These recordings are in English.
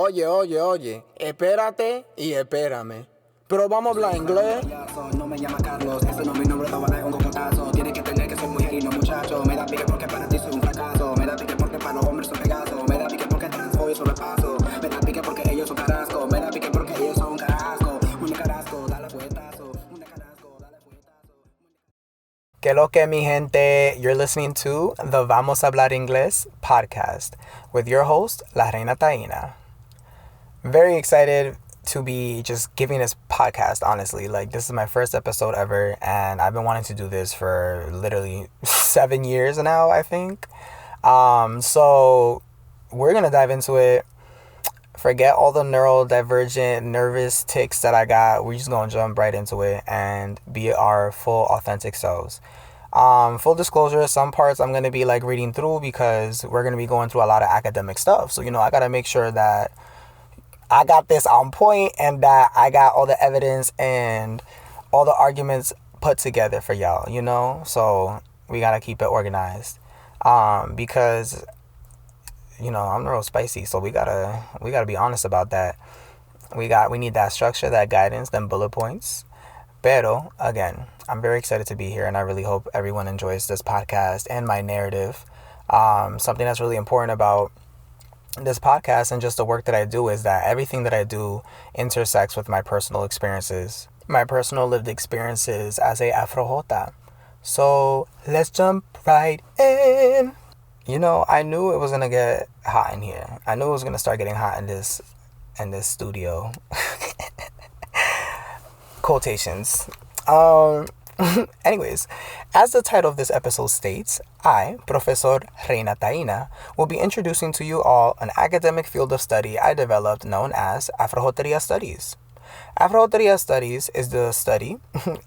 Oye, espérate y espérame. Pero vamos a hablar inglés. No me llama Carlos, ese no es mi nombre, te voy a dar un cocotazo. Tienes que entender que soy muy digno, muchacho. Me da pique porque para ti soy un fracaso. Me da pique porque para los hombres soy Pegaso. Me da pique porque transfobo y sobrepaso. Me da pique porque ellos son carrasco. Me da pique porque ellos son carrasco. Un carrasco, dale fuetazo. Un carrasco, dale fuetazo. Que lo que, mi gente? You're listening to the Vamos a Hablar Inglés podcast with your host, La Reina Taína. Very excited to be just giving this podcast, honestly. Like, this is my first episode ever, and I've been wanting to do this for literally 7 years now, I think. So we're gonna dive into it. Forget all the neurodivergent, nervous tics that I got. We're just gonna jump right into it and be our full, authentic selves. Full disclosure, some parts I'm gonna be like reading through because we're gonna be going through a lot of academic stuff. So, I gotta make sure that I got this on point and that I got all the evidence and all the arguments put together for y'all, So we gotta keep it organized. Because I'm real spicy, so we gotta be honest about that. We need that structure, that guidance, them bullet points. Pero again, I'm very excited to be here, and I really hope everyone enjoys this podcast and my narrative. Something that's really important about this podcast and just the work that I do is that everything that I do intersects with my personal experiences, my personal lived experiences as a Afro-Jotx. So let's jump right in. I knew it was gonna get hot in here. I knew it was gonna start getting hot in this studio. Quotations. Anyways, as the title of this episode states, I, Professor Reina Taína, will be introducing to you all an academic field of study I developed known as Afro-Jotería Studies. Afro-Jotería Studies is the study,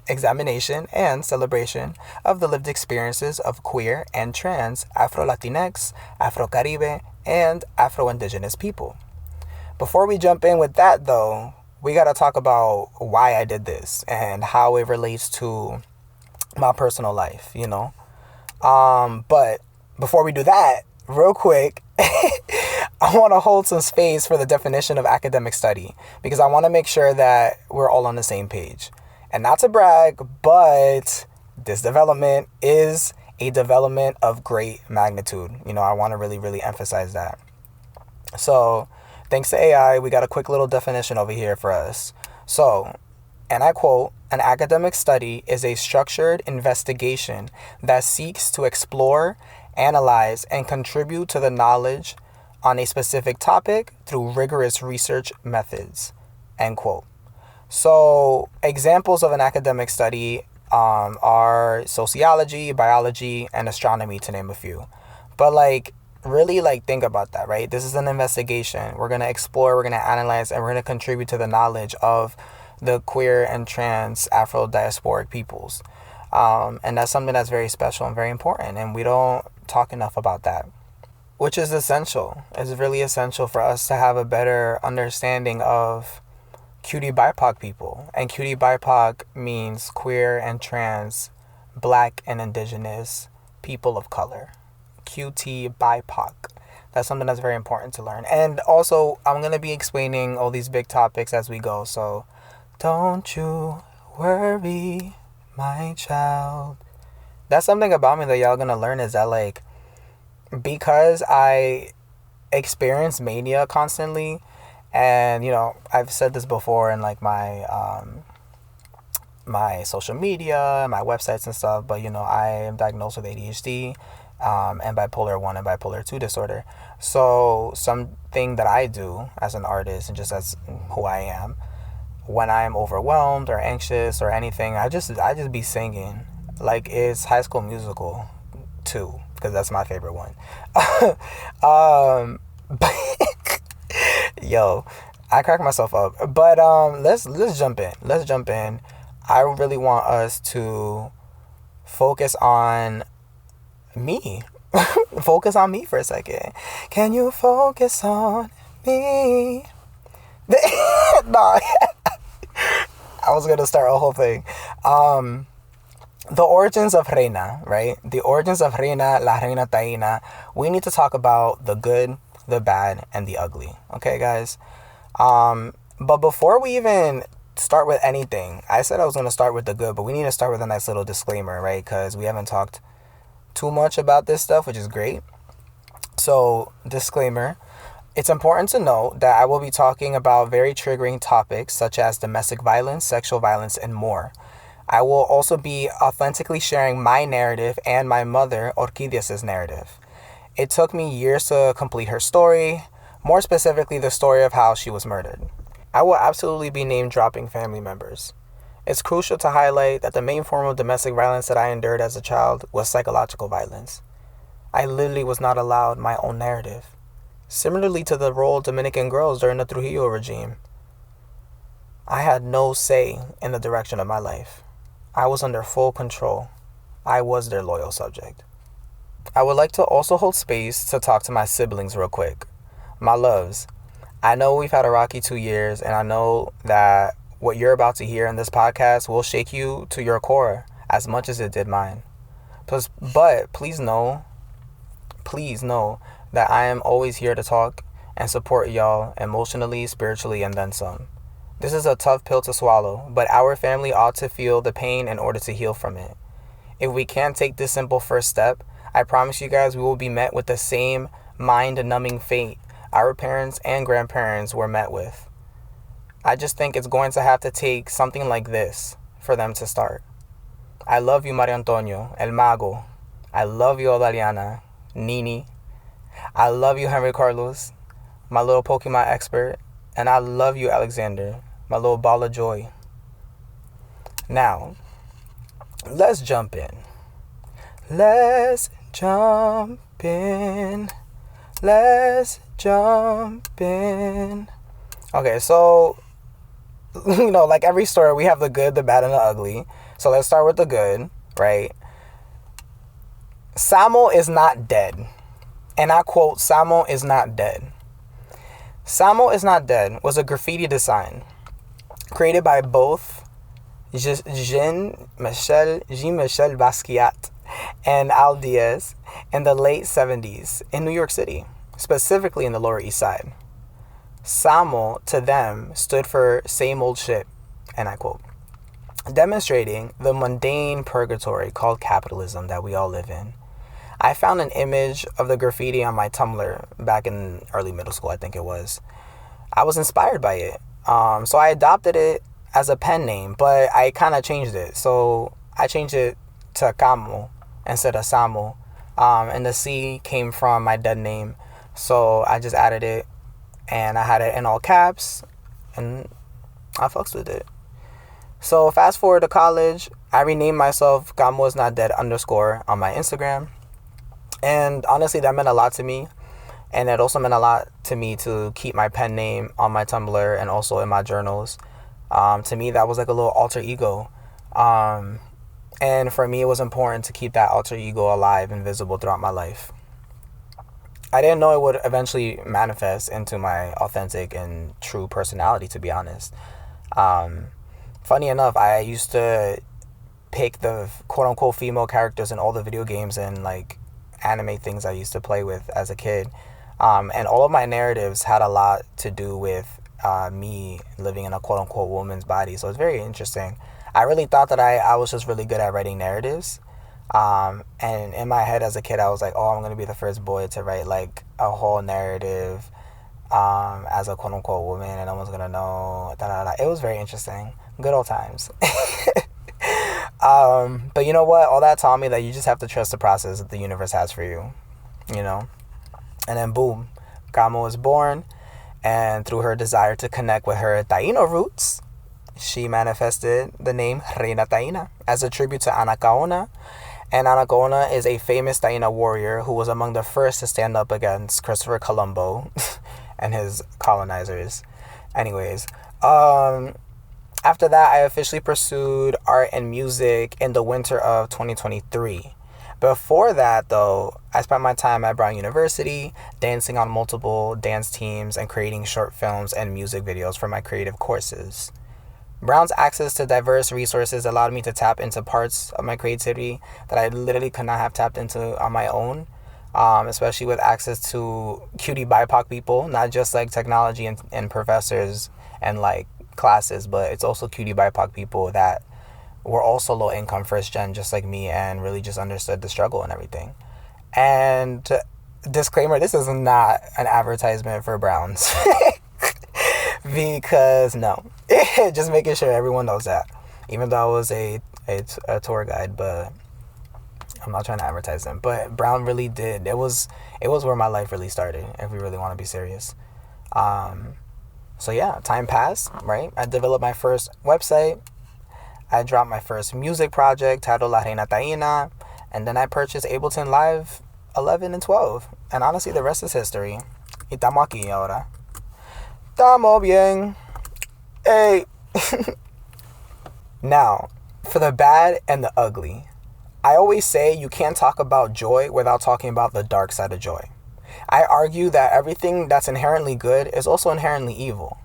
examination, and celebration of the lived experiences of queer and trans Afro-Latinx, Afro-Caribbean, and Afro-Indigenous people. Before we jump in with that, though, we got to talk about why I did this and how it relates to my personal life, But before we do that, real quick, I want to hold some space for the definition of academic study because I want to make sure that we're all on the same page. And not to brag, but this development is a development of great magnitude. I want to really, really emphasize that. So, thanks to AI, we got a quick little definition over here for us. So, and I quote, an academic study is a structured investigation that seeks to explore, analyze, and contribute to the knowledge on a specific topic through rigorous research methods, end quote. So, examples of an academic study are sociology, biology, and astronomy, to name a few. But really think about that, right? This is an investigation. We're going to explore, we're going to analyze, and we're going to contribute to the knowledge of the queer and trans Afro-diasporic peoples. And that's something that's very special and very important. And we don't talk enough about that, which is essential. It's really essential for us to have a better understanding of QT BIPOC people. And QT BIPOC means queer and trans, black and indigenous people of color. QT BIPOC. That's something that's very important to learn. And also, I'm going to be explaining all these big topics as we go. So, don't you worry, my child. That's something about me that y'all going to learn is that, because I experience mania constantly, and, I've said this before in, my social media, my websites and stuff, but, I am diagnosed with ADHD, and bipolar 1 and bipolar 2 disorder. So something that I do as an artist and just as who I am, when I'm overwhelmed or anxious or anything, I just be singing. It's High School Musical 2, because that's my favorite one. Yo, I crack myself up. But let's jump in. I really want us to focus on me. Focus on me for a second. Can you focus on me? No. I was gonna start a whole thing. The origins of Reina, right? The origins of Reina, La Reina Taína. We need to talk about the good, the bad, and the ugly. Okay, guys? But before we even start with anything, I said I was going to start with the good, but we need to start with a nice little disclaimer, right? Because we haven't talked too much about this stuff, which is great. So, disclaimer. It's important to note that I will be talking about very triggering topics such as domestic violence, sexual violence, and more. I will also be authentically sharing my narrative and my mother, Orquídeas' narrative. It took me years to complete her story, more specifically the story of how she was murdered. I will absolutely be name-dropping family members. It's crucial to highlight that the main form of domestic violence that I endured as a child was psychological violence. I literally was not allowed my own narrative. Similarly to the role of Dominican girls during the Trujillo regime, I had no say in the direction of my life. I was under full control. I was their loyal subject. I would like to also hold space to talk to my siblings real quick. My loves, I know we've had a rocky 2 years, and I know that what you're about to hear in this podcast will shake you to your core as much as it did mine. But please know that I am always here to talk and support y'all emotionally, spiritually, and then some. This is a tough pill to swallow, but our family ought to feel the pain in order to heal from it. If we can't take this simple first step, I promise you guys we will be met with the same mind-numbing fate our parents and grandparents were met with. I just think it's going to have to take something like this for them to start. I love you, Mario Antonio, El Mago. I love you, Odaliana, Nini. I love you, Henry Carlos, my little Pokemon expert. And I love you, Alexander, my little ball of joy. Now, let's jump in. Let's jump in. Okay, so, like every story, we have the good, the bad, and the ugly. So let's start with the good, right? Samo is not dead. And I quote, Samo is not dead. Samo is not dead was a graffiti design created by both Jean-Michel Basquiat and Al Diaz in the late 70s in New York City, specifically in the Lower East Side. Samo, to them, stood for same old shit, and I quote, demonstrating the mundane purgatory called capitalism that we all live in. I found an image of the graffiti on my Tumblr back in early middle school, I think it was. I was inspired by it. So I adopted it as a pen name, but I kind of changed it. So I changed it to Camo instead of Samo. And the C came from my dead name. So I just added it, and I had it in all caps, and I fucks with it. So fast forward to college, I renamed myself Camo is not dead _ on my Instagram. And honestly, that meant a lot to me. And it also meant a lot to me to keep my pen name on my Tumblr and also in my journals. To me, that was like a little alter ego. And for me, it was important to keep that alter ego alive and visible throughout my life. I didn't know it would eventually manifest into my authentic and true personality, to be honest. Funny enough, I used to pick the quote-unquote female characters in all the video games and like anime things I used to play with as a kid, and all of my narratives had a lot to do with me living in a quote-unquote woman's body. So it's very interesting. I really thought that I was just really good at writing narratives, and in my head as a kid I was like, oh, I'm gonna be the first boy to write like a whole narrative as a quote-unquote woman, and no one's gonna know, It was very interesting. Good old times. But you know what? All that taught me that you just have to trust the process that the universe has for you, And then boom, Camo was born, and through her desire to connect with her Taíno roots, she manifested the name Reina Taína as a tribute to Anacaona. And Anacaona is a famous Taína warrior who was among the first to stand up against Christopher Colombo and his colonizers. Anyways, after that, I officially pursued art and music in the winter of 2023. Before that, though, I spent my time at Brown University, dancing on multiple dance teams and creating short films and music videos for my creative courses. Brown's access to diverse resources allowed me to tap into parts of my creativity that I literally could not have tapped into on my own. especially with access to cutie BIPOC people, not just like technology and professors and like classes, but it's also cutie BIPOC people that were also low income first gen, just like me, and really just understood the struggle and everything. And disclaimer, this is not an advertisement for Browns. Because no, just making sure everyone knows that. Even though I was a tour guide, but I'm not trying to advertise them. But Brown really did. It was where my life really started, if we really want to be serious. So yeah, time passed, right? I developed my first website. I dropped my first music project titled REINA TAÍNA. And then I purchased Ableton Live 11 and 12. And honestly, the rest is history. Y estamos aquí ahora. Estamos bien. Hey. Now, for the bad and the ugly. I always say you can't talk about joy without talking about the dark side of joy. I argue that everything that's inherently good is also inherently evil.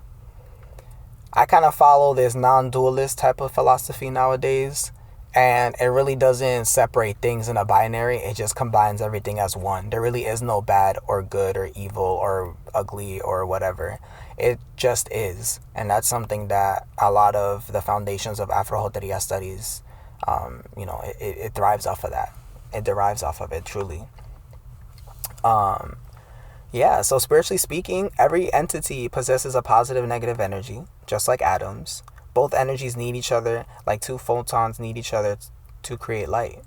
I kind of follow this non-dualist type of philosophy nowadays, and it really doesn't separate things in a binary. It just combines everything as one. There really is no bad or good or evil or ugly or whatever. It just is. And that's something that a lot of the foundations of Afro-Jotería Studies, it thrives off of that. It derives off of it, truly. So spiritually speaking, every entity possesses a positive and negative energy, just like atoms. Both energies need each other, like two photons need each other to create light.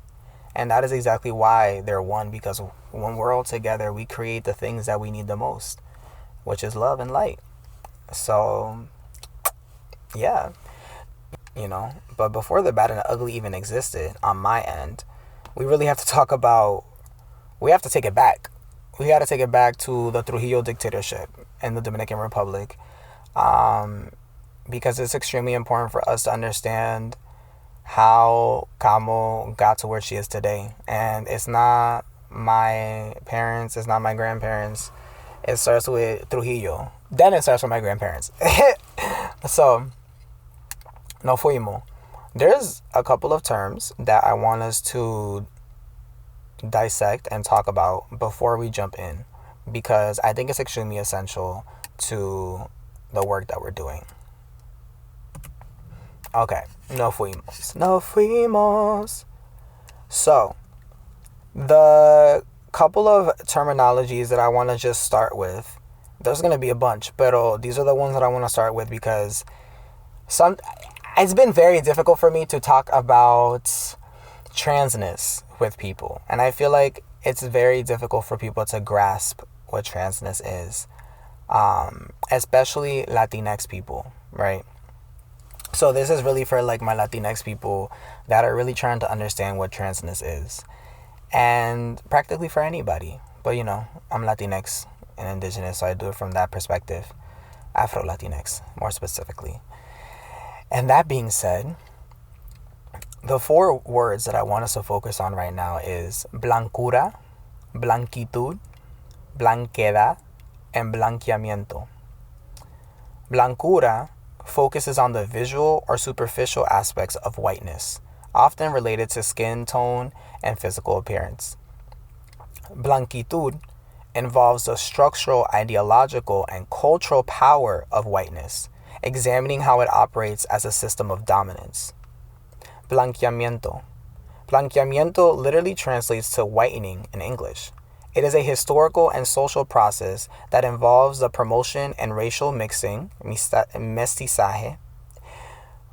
And that is exactly why they're one, because when we're all together, we create the things that we need the most, which is love and light. So, yeah, but before the bad and the ugly even existed on my end, we really have to we have to take it back. We got to take it back to the Trujillo dictatorship in the Dominican Republic, because it's extremely important for us to understand how Camo got to where she is today. And it's not my parents, it's not my grandparents. It starts with Trujillo. Then it starts with my grandparents. So, no fuimos. There's a couple of terms that I want us to dissect and talk about before we jump in, because I think it's extremely essential to the work that we're doing. Okay, no fuimos. So, the couple of terminologies that I want to just start with, there's going to be a bunch, but these are the ones that I want to start with because it's been very difficult for me to talk about transness with people. And I feel like it's very difficult for people to grasp what transness is, especially Latinx people, right? So this is really for like my Latinx people that are really trying to understand what transness is. And practically for anybody. But I'm Latinx and Indigenous, so I do it from that perspective. Afro-Latinx, more specifically. And that being said, the 4 words that I want us to focus on right now is blancura, blanquitud, blanquedad, and blanqueamiento. Blancura focuses on the visual or superficial aspects of whiteness, often related to skin tone and physical appearance. Blanquitud involves the structural, ideological, and cultural power of whiteness, examining how it operates as a system of dominance. Blanqueamiento. Blanqueamiento literally translates to whitening in English. It is a historical and social process that involves the promotion and racial mixing, mestizaje,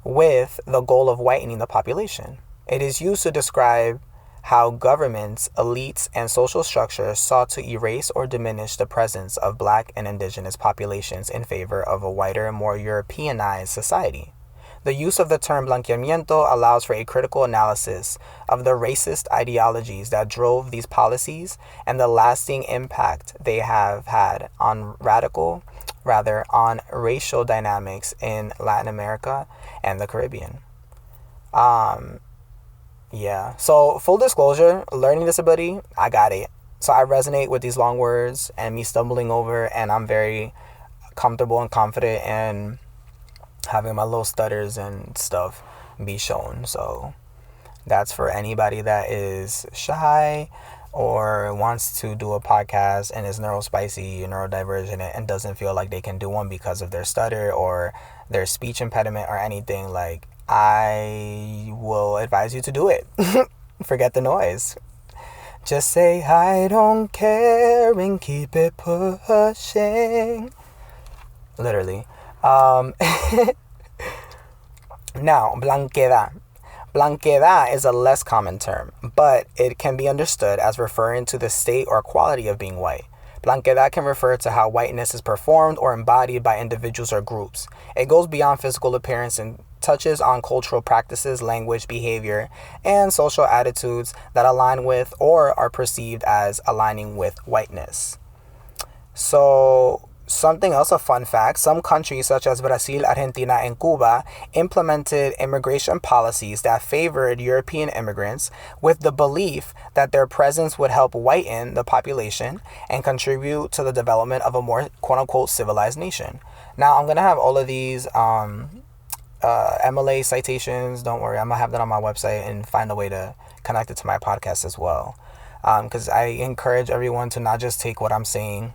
with the goal of whitening the population. It is used to describe how governments, elites, and social structures sought to erase or diminish the presence of Black and Indigenous populations in favor of a whiter, more Europeanized society. The use of the term blanqueamiento allows for a critical analysis of the racist ideologies that drove these policies and the lasting impact they have had on racial dynamics in Latin America and the Caribbean. So full disclosure, learning disability, I got it. So I resonate with these long words and me stumbling over, and I'm very comfortable and confident in having my little stutters and stuff be shown. So that's for anybody that is shy or wants to do a podcast and is neurospicy, neurodivergent, and doesn't feel like they can do one because of their stutter or their speech impediment or anything, like, I will advise you to do it. Forget the noise. Just say, I don't care, and keep it pushing. Literally. Now, blanqueada. Blanqueada is a less common term, but it can be understood as referring to the state or quality of being white. Blanqueada can refer to how whiteness is performed or embodied by individuals or groups. It goes beyond physical appearance and touches on cultural practices, language, behavior, and social attitudes that align with or are perceived as aligning with whiteness. So, something else, a fun fact, some countries such as Brazil, Argentina, and Cuba implemented immigration policies that favored European immigrants with the belief that their presence would help whiten the population and contribute to the development of a more quote-unquote civilized nation. Now, I'm going to have all of these MLA citations. Don't worry, I'm going to have that on my website and find a way to connect it to my podcast as well. Because I encourage everyone to not just take what I'm saying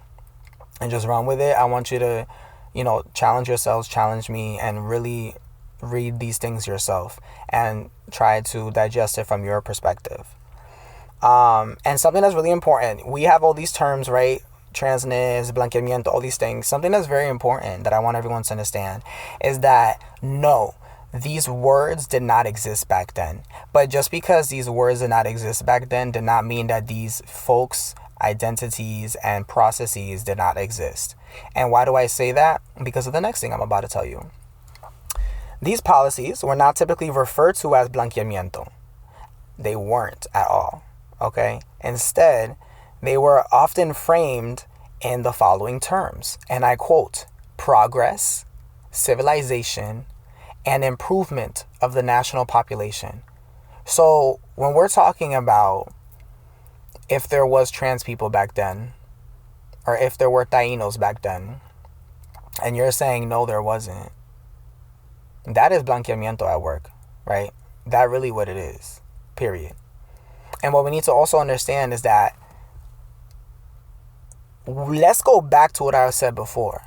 and just run with it. I want you to, challenge yourselves, challenge me, and really read these things yourself and try to digest it from your perspective. And something that's really important, we have all these terms, right? Transness, blanqueamiento, all these things. Something that's very important that I want everyone to understand is that no, these words did not exist back then. But just because these words did not exist back then did not mean that these folks' identities and processes did not exist. And why do I say that? Because of the next thing I'm about to tell you. These policies were not typically referred to as blanqueamiento. They weren't at all. Okay? Instead, they were often framed in the following terms, and I quote, progress, civilization, and improvement of the national population. So when we're talking about if there was trans people back then, or if there were Tainos back then, and you're saying no, there wasn't, that is blanqueamiento at work, right? That's really what it is, period. And what we need to also understand is that, let's go back to what I said before.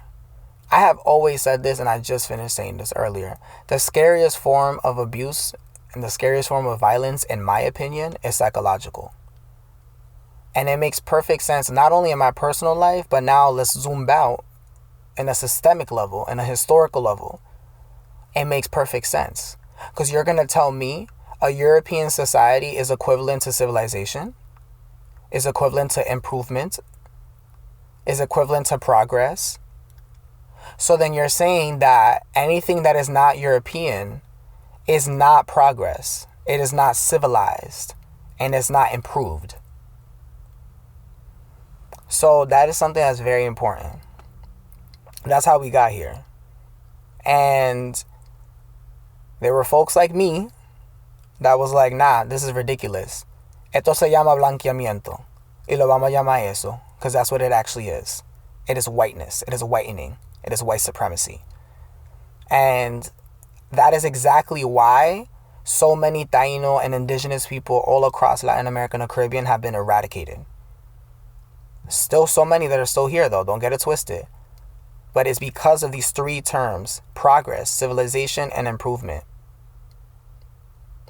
I have always said this, and I just finished saying this earlier. The scariest form of abuse and the scariest form of violence, in my opinion, is psychological. And it makes perfect sense, not only in my personal life, but now let's zoom out in a systemic level, in a historical level. It makes perfect sense. Because you're going to tell me a European society is equivalent to civilization, is equivalent to improvement, is equivalent to progress. So then you're saying that anything that is not European is not progress. It is not civilized, and it's not improved. So that is something that's very important. That's how we got here. And there were folks like me that was like, nah, this is ridiculous. Esto se llama blanqueamiento. Y lo vamos a llamar eso. Because that's what it actually is. It is whiteness. It is whitening. It is white supremacy. And that is exactly why so many Taino and indigenous people all across Latin America and the Caribbean have been eradicated. Still so many that are still here, though. Don't get it twisted. But it's because of these three terms: progress, civilization, and improvement.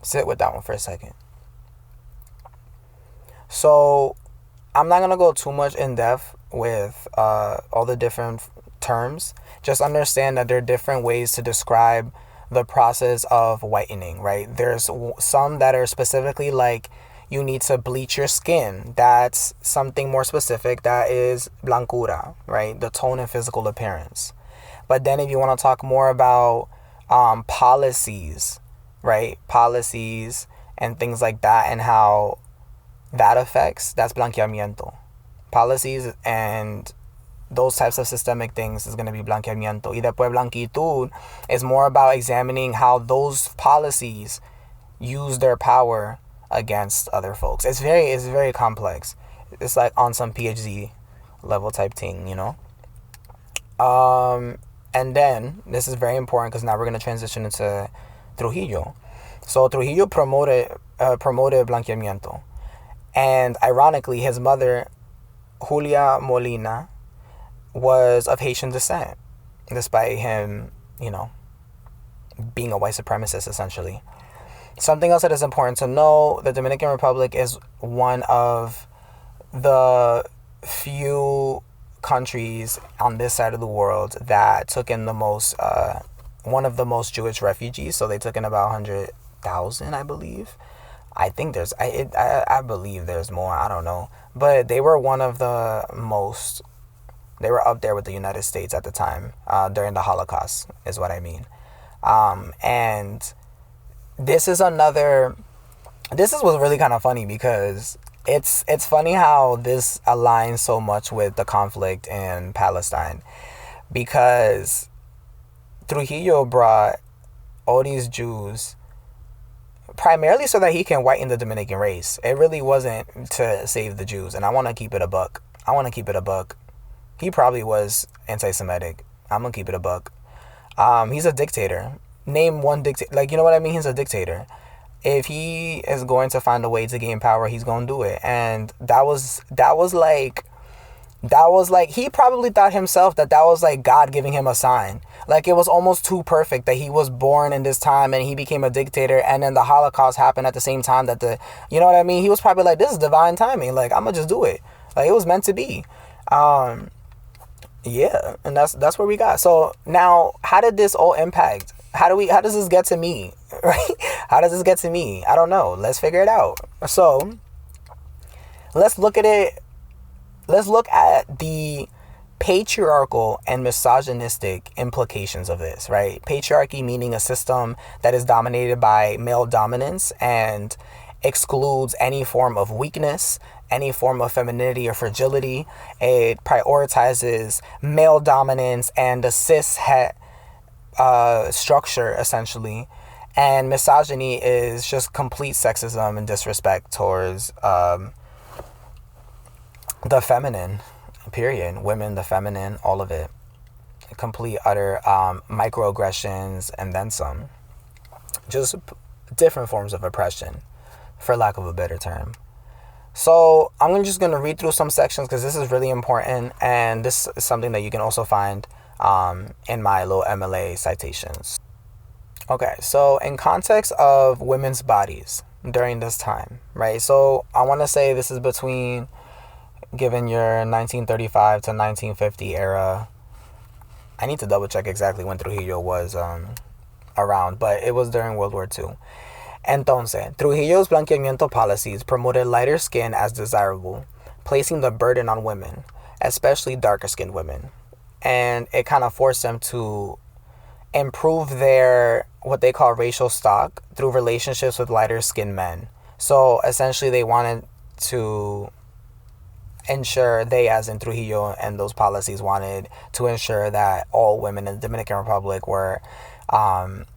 Sit with that one for a second. So I'm not going to go too much in depth with all the different terms. Just understand that there are different ways to describe the process of whitening, right? There's some that are specifically like you need to bleach your skin. That's something more specific. That is blancura, right? The tone and physical appearance. But then if you want to talk more about policies, right? Policies and things like that and how that affects, that's blanqueamiento. Policies and those types of systemic things is going to be blanqueamiento. Y después blanquitud is more about examining how those policies use their power against other folks. It's very complex. It's like on some PhD level type thing, you know? And then, this is very important because now we're going to transition into Trujillo. So Trujillo promoted blanqueamiento. And ironically, his mother, Julia Molina, was of Haitian descent, despite him, being a white supremacist, essentially. Something else that is important to know, the Dominican Republic is one of the few countries on this side of the world that took in the most, one of the most Jewish refugees. So they took in about 100,000, I believe. I think I believe there's more. I don't know. But they were one of the most, they were up there with the United States at the time, during the Holocaust, is what I mean. And this is what's really kind of funny, because it's funny how this aligns so much with the conflict in Palestine, because Trujillo brought all these Jews primarily so that he can whiten the Dominican race. It really wasn't to save the Jews, and I want to keep it a buck. He probably was anti-Semitic. I'm gonna keep it a buck. He's a dictator. Name one dictator. Like, you know what I mean? He's a dictator. If he is going to find a way to gain power, he's gonna do it. And that was like he probably thought himself that was like God giving him a sign. Like, it was almost too perfect that he was born in this time and he became a dictator, and then the Holocaust happened at the same time that you know what I mean? He was probably like, this is divine timing. Like, I'm gonna just do it. Like, it was meant to be. Yeah, and that's where we got. So now, how did this all impact? How does this get to me? Right? How does this get to me? I don't know. Let's figure it out. So let's look at it. Let's look at the patriarchal and misogynistic implications of this, right? Patriarchy meaning a system that is dominated by male dominance and excludes any form of weakness, any form of femininity or fragility. It prioritizes male dominance and the cis het structure, essentially. And misogyny is just complete sexism and disrespect towards the feminine, period. Women, the feminine, all of it. Complete, utter microaggressions, and then some. Just different forms of oppression, for lack of a better term. So I'm just going to read through some sections because this is really important, and this is something that you can also find in my little MLA citations. Okay, so in context of women's bodies during this time, right? So I want to say this is between, given your 1935 to 1950 era. I need to double check exactly when Trujillo was around, but it was during World War II. Entonces, Trujillo's blanqueamiento policies promoted lighter skin as desirable, placing the burden on women, especially darker skinned women. And it kind of forced them to improve their, what they call racial stock, through relationships with lighter skinned men. So essentially they wanted to ensure, they as in Trujillo and those policies wanted to ensure that all women in the Dominican Republic were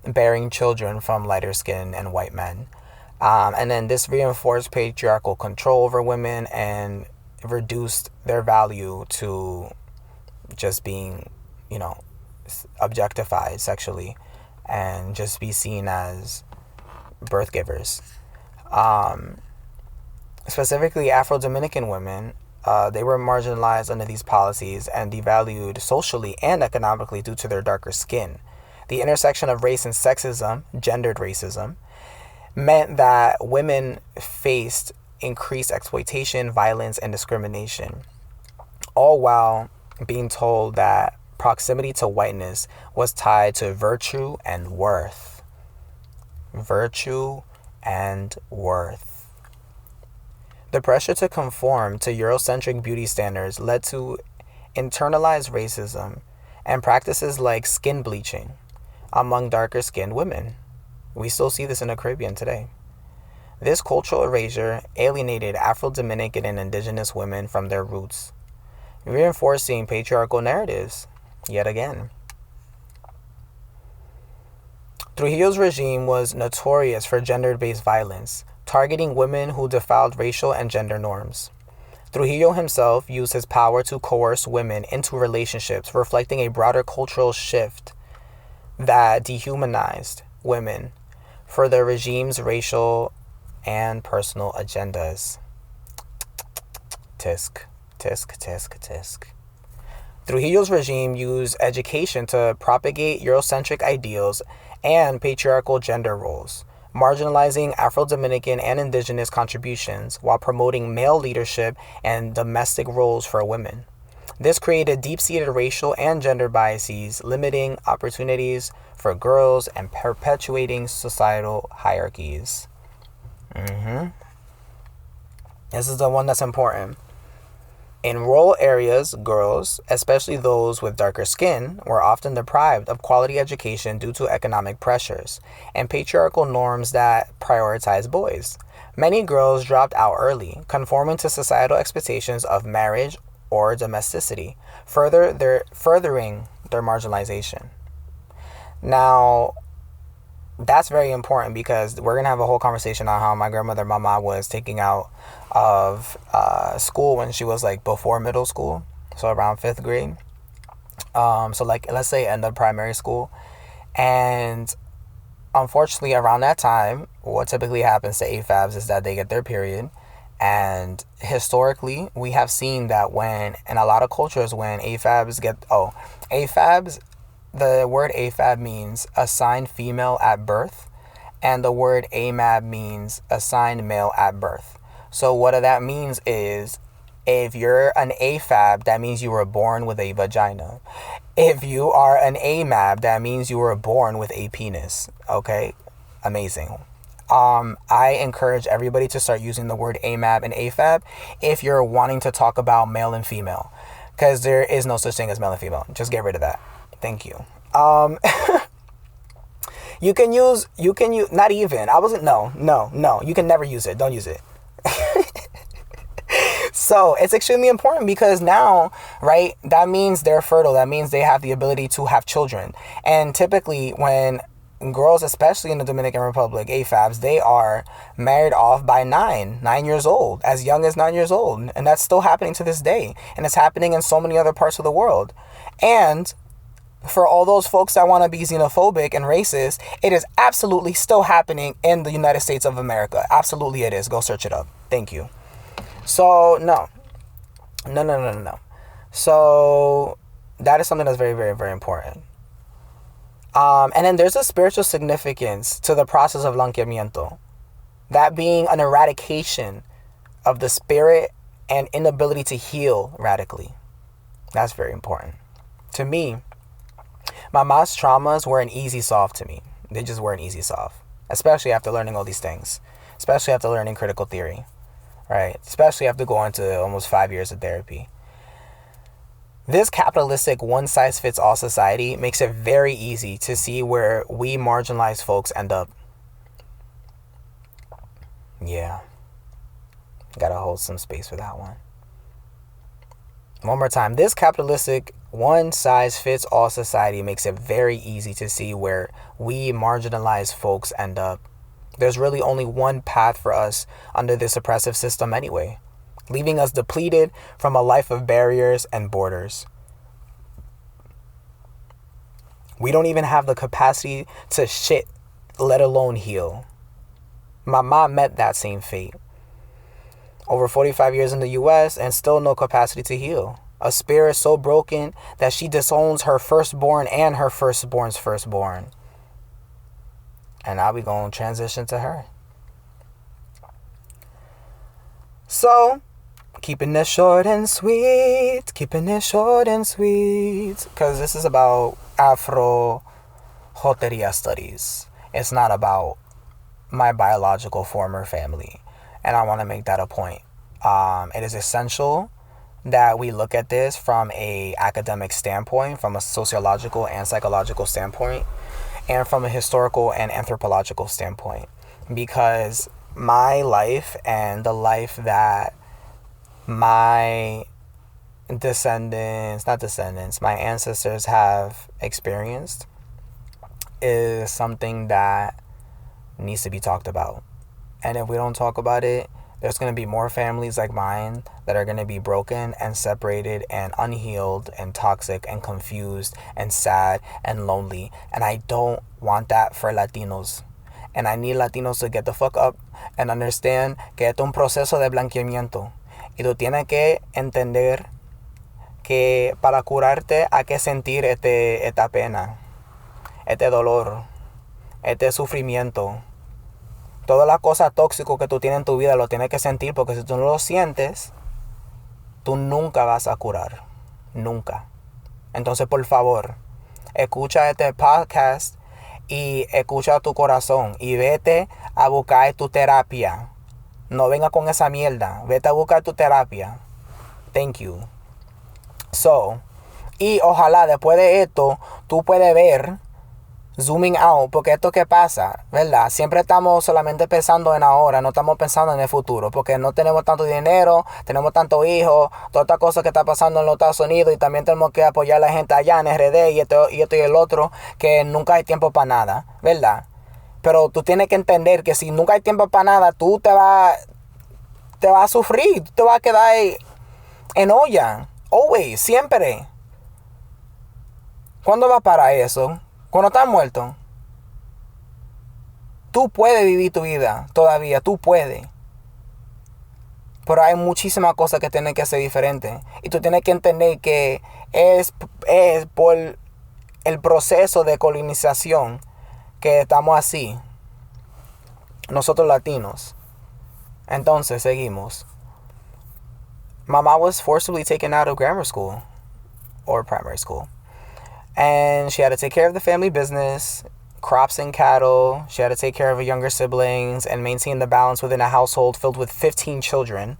bearing children from lighter skin and white men. And then this reinforced patriarchal control over women and reduced their value to just being, objectified sexually and just be seen as birth givers. Specifically, Afro-Dominican women, they were marginalized under these policies and devalued socially and economically due to their darker skin. The intersection of race and sexism, gendered racism, meant that women faced increased exploitation, violence, and discrimination, all while being told that proximity to whiteness was tied to virtue and worth. Virtue and worth. The pressure to conform to Eurocentric beauty standards led to internalized racism and practices like skin bleaching among darker skinned women. We still see this in the Caribbean today. This cultural erasure alienated Afro-Dominican and indigenous women from their roots, reinforcing patriarchal narratives yet again. Trujillo's regime was notorious for gender-based violence, targeting women who defiled racial and gender norms. Trujillo himself used his power to coerce women into relationships, reflecting a broader cultural shift that dehumanized women for the regime's racial and personal agendas. tisk, tisk, tisk, tisk. Trujillo's regime used education to propagate Eurocentric ideals and patriarchal gender roles, marginalizing Afro-Dominican and indigenous contributions while promoting male leadership and domestic roles for women. This created deep-seated racial and gender biases, limiting opportunities for girls and perpetuating societal hierarchies. This is the one that's important. In rural areas, girls, especially those with darker skin, were often deprived of quality education due to economic pressures and patriarchal norms that prioritize boys. Many girls dropped out early, conforming to societal expectations of marriage or domesticity, furthering their marginalization. Now, that's very important because we're going to have a whole conversation on how my grandmother, Mama, was taking out of school when she was like before middle school, so around 5th grade. So like, let's say end of primary school. And unfortunately, around that time, what typically happens to AFABs is that they get their period. And historically, we have seen that when, in a lot of cultures, when AFABs AFABs, the word AFAB means assigned female at birth, and the word AMAB means assigned male at birth. So what that means is, if you're an AFAB, that means you were born with a vagina. If you are an AMAB, that means you were born with a penis. Okay? Amazing. I encourage everybody to start using the word AMAB and AFAB if you're wanting to talk about male and female, because there is no such thing as male and female. Just get rid of that. Thank you. You can use, not even, no, you can never use it. Don't use it. So it's extremely important because now, right, that means they're fertile. That means they have the ability to have children. And typically when girls, especially in the Dominican Republic, AFABs, they are married off by 9 years old, as young as 9 years old. And that's still happening to this day. And it's happening in so many other parts of the world. And for all those folks that want to be xenophobic and racist, it is absolutely still happening in the United States of America. Absolutely it is. Go search it up. Thank you. So, no. So, that is something that's very, very, very important. And then there's a spiritual significance to the process of blanqueamiento. That being an eradication of the spirit and inability to heal radically. That's very important. To me, my mom's traumas weren't easy solve to me. They just weren't easy solve. Especially after learning all these things. Especially after learning critical theory. Right? Especially after going to almost 5 years of therapy. This capitalistic one-size-fits-all society makes it very easy to see where we marginalized folks end up. Yeah. Gotta hold some space for that one. One more time. This capitalistic one-size-fits-all society makes it very easy to see where we marginalized folks end up. There's really only one path for us under this oppressive system anyway, leaving us depleted from a life of barriers and borders. We don't even have the capacity to shit, let alone heal. My mom met that same fate. Over 45 years in the U.S. and still no capacity to heal. A spirit so broken that she disowns her firstborn and her firstborn's firstborn. And now we gonna transition to her. So, keeping this short and sweet. Because this is about Afro-Jotería Studies. It's not about my biological former family. And I want to make that a point. It is essential that we look at this from a academic standpoint, from a sociological and psychological standpoint, and from a historical and anthropological standpoint. Because my life and the life that my my ancestors have experienced is something that needs to be talked about. And if we don't talk about it, there's going to be more families like mine that are going to be broken and separated and unhealed and toxic and confused and sad and lonely. And I don't want that for Latinos. And I need Latinos to get the fuck up and understand que es un proceso de blanqueamiento. Y tú tienes que entender que para curarte hay que sentir esta pena, este dolor, este sufrimiento. Todas las cosas tóxicas que tú tienes en tu vida lo tienes que sentir, porque si tú no lo sientes, tú nunca vas a curar. Nunca. Entonces, por favor, escucha este podcast y escucha tu corazón y vete a buscar tu terapia. No venga con esa mierda. Vete a buscar tu terapia. Thank you. So, y ojalá después de esto tú puedes ver, zooming out, porque esto que pasa, ¿verdad? Siempre estamos solamente pensando en ahora, no estamos pensando en el futuro, porque no tenemos tanto dinero, tenemos tantos hijos, toda esta cosa que está pasando en los Estados Unidos, y también tenemos que apoyar a la gente allá en RD y esto y el otro, que nunca hay tiempo para nada, ¿verdad? Pero tú tienes que entender que si nunca hay tiempo para nada, tú te vas a sufrir, tú te vas a quedar en olla, always, siempre. ¿Cuándo va para eso? Cuando estás muerto. Tú puedes vivir tu vida todavía, tú puedes. Pero hay muchísimas cosas que tienen que ser diferentes. Y tú tienes que entender que es por el proceso de colonización que estamos así. Nosotros latinos. Entonces, seguimos. Mama was forcibly taken out of grammar school or primary school. And she had to take care of the family business, crops and cattle. She had to take care of her younger siblings and maintain the balance within a household filled with 15 children.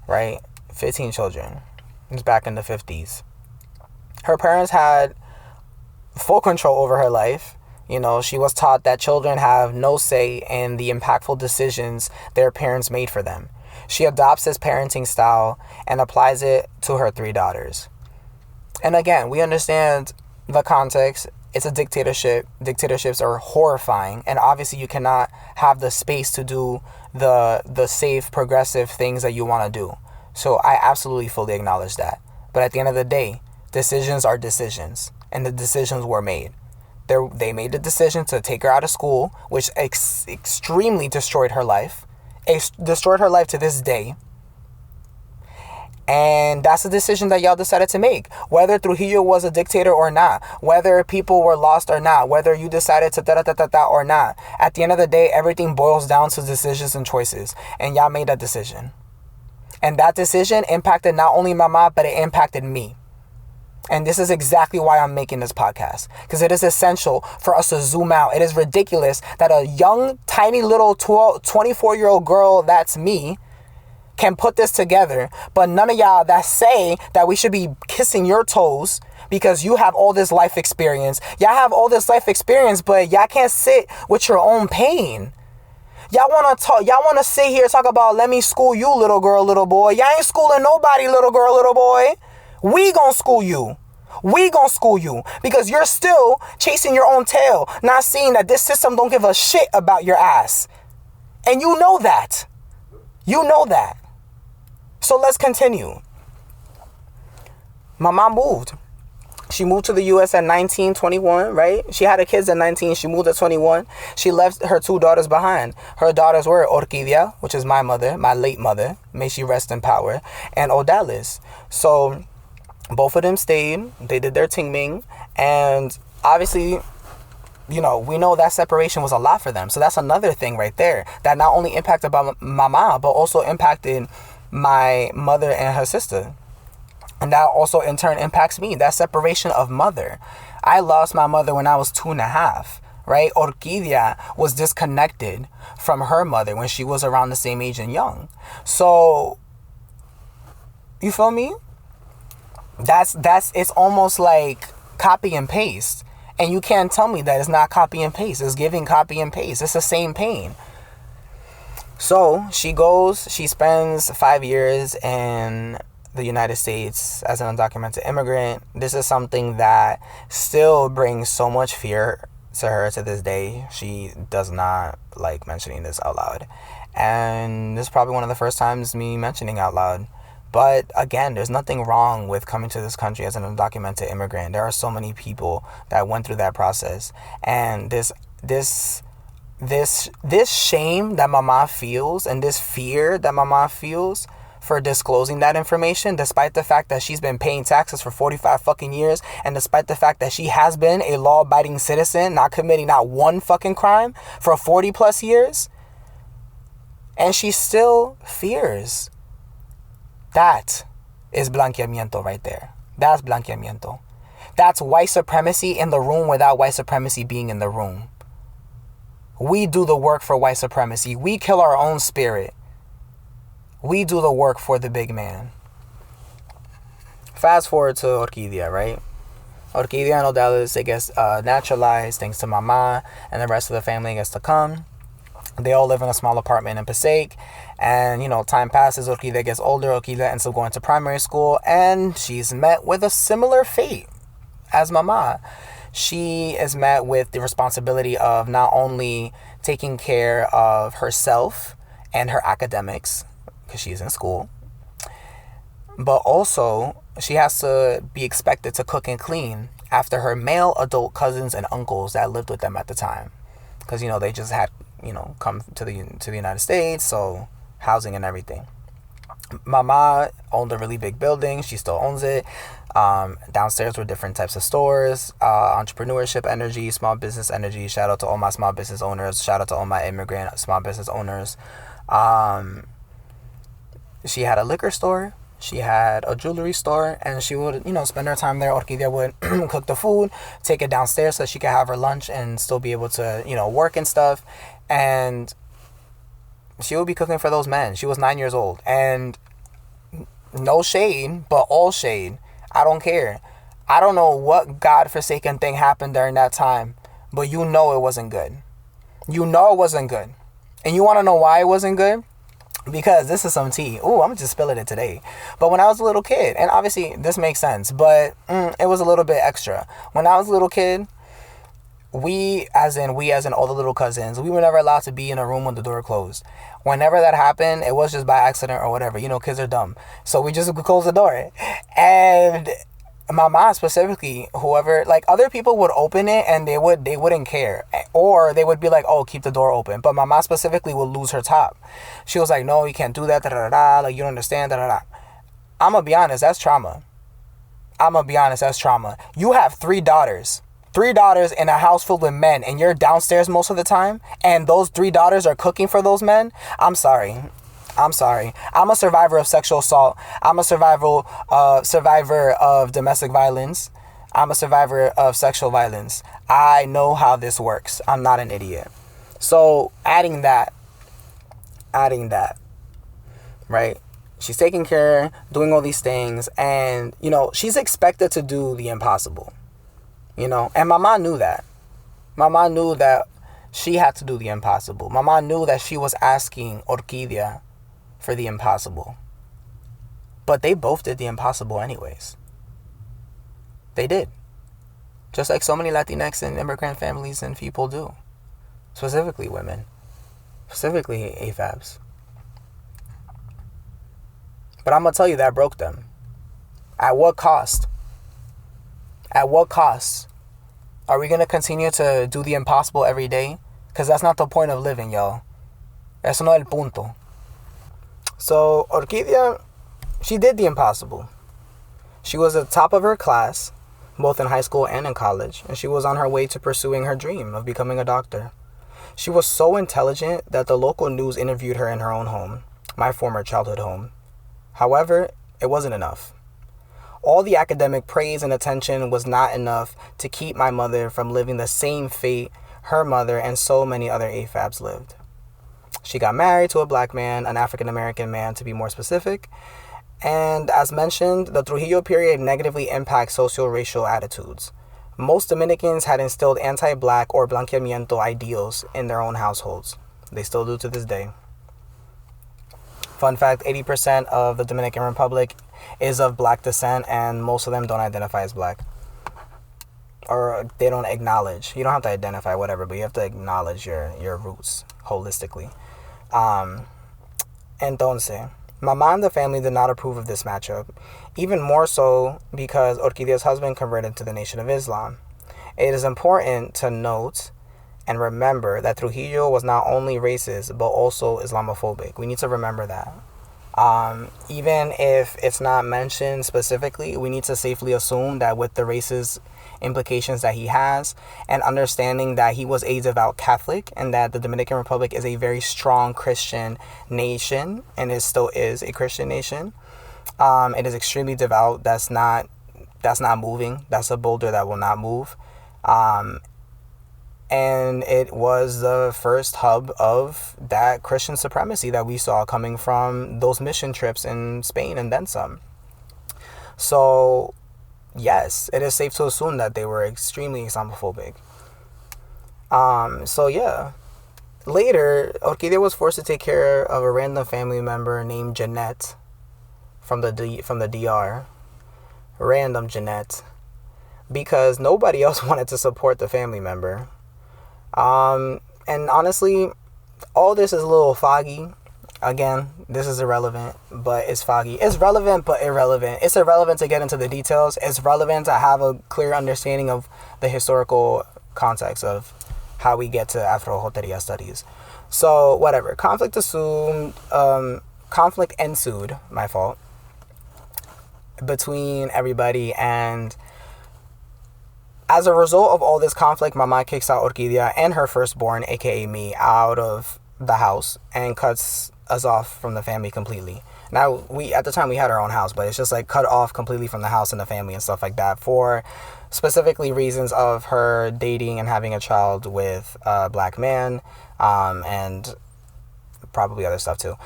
Right? 15 children. It was back in the 50s. Her parents had full control over her life. You know, she was taught that children have no say in the impactful decisions their parents made for them. She adopts this parenting style and applies it to her 3 daughters. And again, we understand the context. It's a dictatorship. Dictatorships are horrifying. And obviously you cannot have the space to do the safe, progressive things that you want to do. So I absolutely fully acknowledge that. But at the end of the day, decisions are decisions. And the decisions were made. They made the decision to take her out of school, which extremely destroyed her life. Destroyed her life to this day. And that's the decision that y'all decided to make. Whether Trujillo was a dictator or not. Whether people were lost or not. Whether you decided to da-da-da-da-da or not. At the end of the day, everything boils down to decisions and choices. And y'all made that decision. And that decision impacted not only Mama, but it impacted me. And this is exactly why I'm making this podcast. Because it is essential for us to zoom out. It is ridiculous that a young, tiny little 24-year-old girl, that's me, can put this together, but none of y'all that say that we should be kissing your toes because you have all this life experience. Y'all have all this life experience, but y'all can't sit with your own pain. Y'all want to sit here and talk about, let me school you, little girl, little boy. Y'all ain't schooling nobody, little girl, little boy. We gonna school you. We gonna school you because you're still chasing your own tail, not seeing that this system don't give a shit about your ass. And you know that. You know that. So let's continue. My mom moved. She moved to the U.S. at 19, 21, right? She had her kids at 19. She moved at 21. She left her 2 daughters behind. Her daughters were Orquídea, which is my mother, my late mother. May she rest in power. And Odalis. So both of them stayed. They did their tingming. And obviously, you know, we know that separation was a lot for them. So that's another thing right there that not only impacted Mama, but also impacted my mother and her sister. And that also in turn impacts me. That separation of mother. I lost my mother when I was 2.5, right? Orquídea was disconnected from her mother when she was around the same age and young. So, you feel me? It's almost like copy and paste. And you can't tell me that it's not copy and paste. It's giving copy and paste. It's the same pain. So she spends 5 years in the United States as an undocumented immigrant. This is something that still brings so much fear to her to this day. She does not like mentioning this out loud. And this is probably one of the first times me mentioning out loud. But again, there's nothing wrong with coming to this country as an undocumented immigrant. There are so many people that went through that process. And this shame that Mama feels and this fear that Mama feels for disclosing that information, despite the fact that she's been paying taxes for 45 fucking years, and despite the fact that she has been a law-abiding citizen, not committing not one fucking crime for 40 plus years, and she still fears. That is blanqueamiento right there. That's blanqueamiento. That's white supremacy in the room without white supremacy being in the room. We do the work for white supremacy. We kill our own spirit. We do the work for the big man. Fast forward to Orquídea, right? Orquídea no Dallas, it gets naturalized thanks to Mama, and the rest of the family gets to come. They all live in a small apartment in Passaic. And, time passes. Orquídea gets older. Orquídea ends up going to primary school. And she's met with a similar fate as Mama. She is met with the responsibility of not only taking care of herself and her academics, because she's in school, but also she has to be expected to cook and clean after her male adult cousins and uncles that lived with them at the time, because they just had come to the United States, so housing and everything. Mama owned a really big building. She still owns it. Downstairs were different types of stores, entrepreneurship energy, small business energy. Shout out to all my small business owners. Shout out to all my immigrant small business owners. She had a liquor store. She had a jewelry store, and she would, spend her time there. Orquídea would cook the food, take it downstairs so she could have her lunch and still be able to, work and stuff. And she would be cooking for those men. She was 9 years old. And no shade, but all shade. I don't care. I don't know what godforsaken thing happened during that time, but it wasn't good. It wasn't good. And you want to know why it wasn't good? Because this is some tea. Ooh, I'm just spilling it today. But when I was a little kid, and obviously this makes sense, but it was a little bit extra. When I was a little kid, we as in all the little cousins, we were never allowed to be in a room with the door closed. Whenever that happened, it was just by accident or whatever. Kids are dumb. So we just close the door. And my mom specifically, whoever, other people would open it and they wouldn't care. Or they would be like, oh, keep the door open. But my mom specifically would lose her top. She was like, no, you can't do that, da-da-da-da, you don't understand, da-da-da. I'm going to be honest, that's trauma. You have 3 daughters. 3 daughters in a house filled with men, and you're downstairs most of the time, and those 3 daughters are cooking for those men. I'm sorry. I'm a survivor of sexual assault. I'm a survivor of domestic violence. I'm a survivor of sexual violence. I know how this works. I'm not an idiot. So adding that, right? She's taking care, doing all these things, and, she's expected to do the impossible. And Mama knew that. Mama knew that she had to do the impossible. Mama knew that she was asking Orquídea for the impossible. But they both did the impossible anyways. They did. Just like so many Latinx and immigrant families and people do. Specifically women. Specifically AFABs. But I'm going to tell you that broke them. At what cost? At what cost? Are we going to continue to do the impossible every day? Because that's not the point of living, y'all. Eso no es el punto. So, Orquídea, she did the impossible. She was at the top of her class, both in high school and in college, and she was on her way to pursuing her dream of becoming a doctor. She was so intelligent that the local news interviewed her in her own home, my former childhood home. However, it wasn't enough. All the academic praise and attention was not enough to keep my mother from living the same fate her mother and so many other AFABs lived. She got married to a black man, an African-American man to be more specific, and as mentioned, the Trujillo period negatively impacts socio-racial attitudes. Most Dominicans had instilled anti-black or blanqueamiento ideals in their own households. They still do to this day. Fun fact, 80% of the Dominican Republic is of black descent, and most of them don't identify as black. Or they don't acknowledge. You don't have to identify, whatever, but you have to acknowledge your roots holistically. Entonces, Mama and the family did not approve of this matchup, even more so because Orquídea's husband converted to the Nation of Islam. It is important to note and remember that Trujillo was not only racist, but also Islamophobic. We need to remember that. Even if it's not mentioned specifically, we need to safely assume that with the racist implications that he has, and understanding that he was a devout Catholic and that the Dominican Republic is a very strong Christian nation, and it still is a Christian nation. It is extremely devout. That's not moving. That's a boulder that will not move. And it was the first hub of that Christian supremacy that we saw coming from those mission trips in Spain and then some. So, yes, it is safe to assume that they were extremely Islamophobic. So, yeah. Later, Orquídea was forced to take care of a random family member named Jeanette from the DR. Random Jeanette. Because nobody else wanted to support the family member. And honestly, all this is a little foggy. Again, this is irrelevant, but it's foggy. It's relevant, but irrelevant. It's irrelevant to get into the details. It's relevant to have a clear understanding of the historical context of how we get to Afro-Jotería Studies. So, whatever. Conflict ensued, my fault, between everybody, and as a result of all this conflict, Mama kicks out Orquídea and her firstborn, aka me, out of the house and cuts us off from the family completely. Now, at the time we had our own house, but it's just like cut off completely from the house and the family and stuff like that for specifically reasons of her dating and having a child with a black man, and probably other stuff too.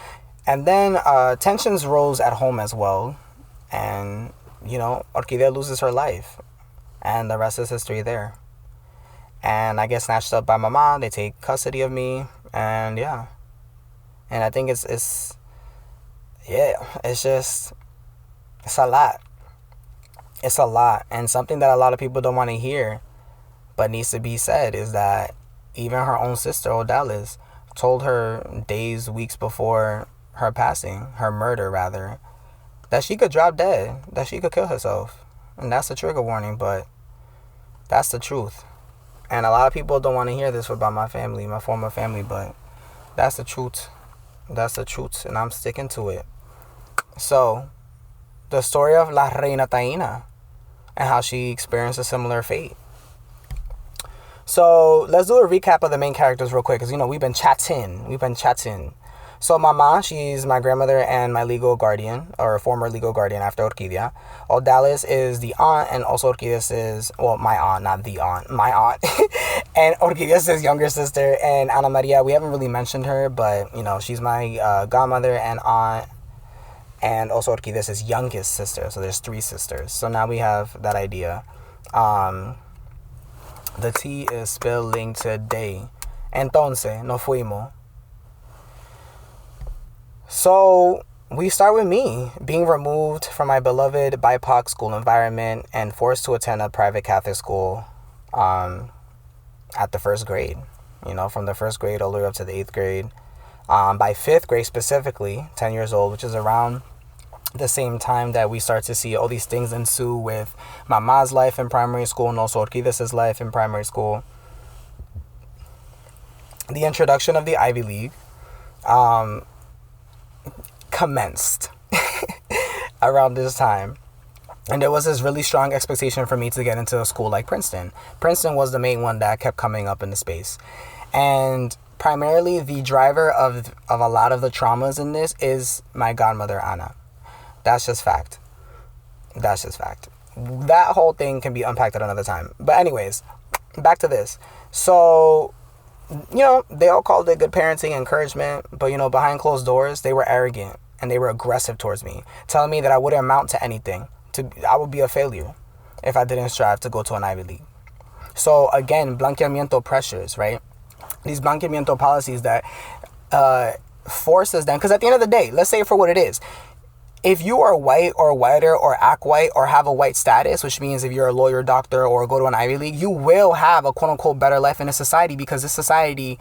And then tensions rose at home as well, and Orquídea loses her life. And the rest is history there. And I get snatched up by my mom. They take custody of me. And yeah. And I think it's a lot. It's a lot. And something that a lot of people don't want to hear, but needs to be said, is that even her own sister, Odalis, told her days, weeks before her passing, her murder rather, that she could drop dead, that she could kill herself. And that's a trigger warning, but that's the truth. And a lot of people don't want to hear this about my family, my former family, but that's the truth. That's the truth, and I'm sticking to it. So, the story of La Reina Taína and how she experienced a similar fate. So, let's do a recap of the main characters real quick, because, we've been chatting. So Mama, she's my grandmother and my legal guardian, or former legal guardian after Orquídea. Odalis is the aunt, and also Orquídea is, my aunt, not the aunt, my aunt. And Orquídea is his younger sister. And Ana Maria, we haven't really mentioned her, but, she's my godmother and aunt. And also Orquídea is youngest sister, so there's 3 sisters. So now we have that idea. The tea is spilling today. Entonces, nos fuimos. So we start with me being removed from my beloved BIPOC school environment and forced to attend a private Catholic school at the first grade, from the first grade all the way up to the 8th grade. By 5th grade specifically, 10 years old, which is around the same time that we start to see all these things ensue with Mama's life in primary school and also Orquídea's life in primary school. The introduction of the Ivy League commenced around this time, and there was this really strong expectation for me to get into a school like Princeton. Princeton was the main one that kept coming up in the space, and primarily the driver of a lot of the traumas in this is my godmother Ana. That's just fact. That whole thing can be unpacked at another time, but anyways, back to this. So they all called it good parenting, encouragement, but behind closed doors, they were arrogant and they were aggressive towards me, telling me that I wouldn't amount to anything. I would be a failure if I didn't strive to go to an Ivy League. So again, blanqueamiento pressures, right? These blanqueamiento policies that forces them, because at the end of the day, let's say it for what it is. If you are white or whiter or act white or have a white status, which means if you're a lawyer, doctor, or go to an Ivy League, you will have a quote-unquote better life in a society, because this society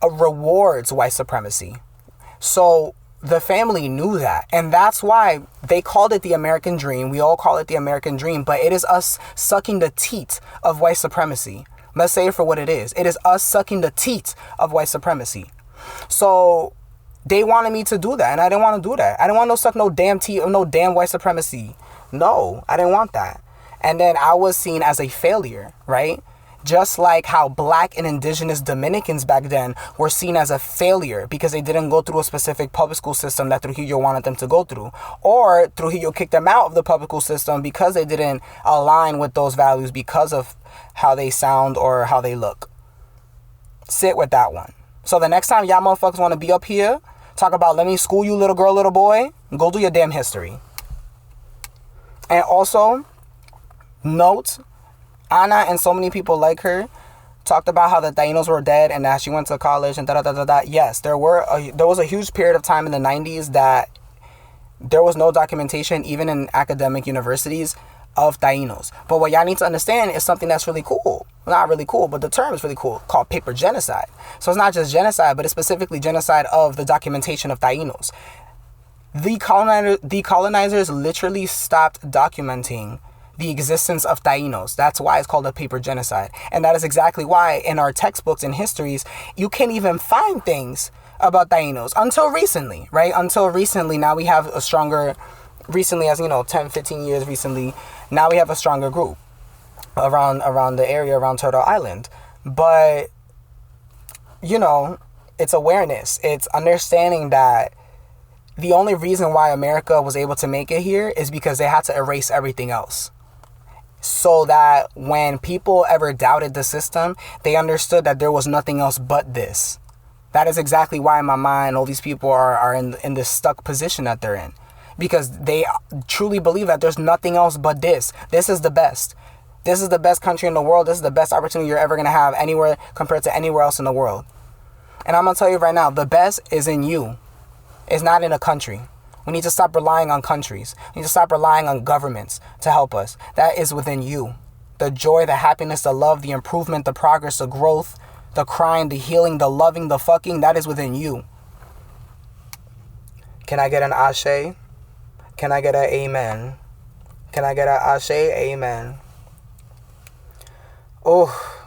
rewards white supremacy. So the family knew that, and that's why they called it the American dream. We all call it the American dream, but it is us sucking the teat of white supremacy. Let's say it for what it is. It is us sucking the teat of white supremacy. So They wanted me to do that, and I didn't want to do that. I didn't want no suck no damn tea or no damn white supremacy. No, I didn't want that. And then I was seen as a failure, right? Just like how black and indigenous Dominicans back then were seen as a failure because they didn't go through a specific public school system that Trujillo wanted them to go through. Or Trujillo kicked them out of the public school system because they didn't align with those values because of how they sound or how they look. Sit with that one. So the next time y'all motherfuckers want to be up here, talk about let me school you little girl, little boy, go do your damn history. And also, note, Ana and so many people like her talked about how the Tainos were dead and that she went to college and da-da-da-da-da. Yes, there was a huge period of time in the 90s that there was no documentation, even in academic universities, of Tainos. But what y'all need to understand is something that's really cool. Not really cool, but the term is really cool, called paper genocide. So it's not just genocide, but it's specifically genocide of the documentation of Tainos. The colonizers literally stopped documenting the existence of Tainos. That's why it's called a paper genocide. And that is exactly why in our textbooks and histories, you can't even find things about Tainos until recently, right? Until recently, now we have a stronger, recently as 10, 15 years recently, now we have a stronger group around the area around Turtle Island. But, it's awareness. It's understanding that the only reason why America was able to make it here is because they had to erase everything else. So that when people ever doubted the system, they understood that there was nothing else but this. That is exactly why in my mind all these people are in this stuck position that they're in. Because they truly believe that there's nothing else but this. This is the best. This is the best country in the world. This is the best opportunity you're ever going to have anywhere compared to anywhere else in the world. And I'm going to tell you right now, the best is in you. It's not in a country. We need to stop relying on countries. We need to stop relying on governments to help us. That is within you. The joy, the happiness, the love, the improvement, the progress, the growth, the crying, the healing, the loving, the fucking, that is within you. Can I get an ashe? Can I get an amen? Can I get an ashe? Amen. Oh.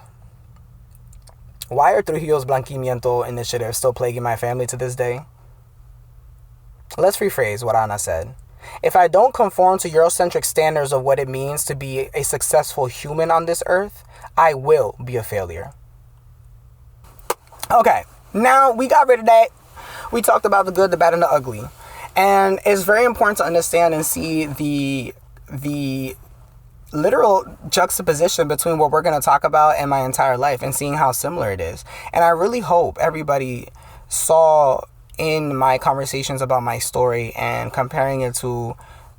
Why are Trujillo's blanqueamiento initiatives still plaguing my family to this day? Let's rephrase what Ana said. If I don't conform to Eurocentric standards of what it means to be a successful human on this earth, I will be a failure. Okay, now we got rid of that. We talked about the good, the bad, and the ugly. And it's very important to understand and see the literal juxtaposition between what we're going to talk about and my entire life and seeing how similar it is. And I really hope everybody saw in my conversations about my story and comparing it to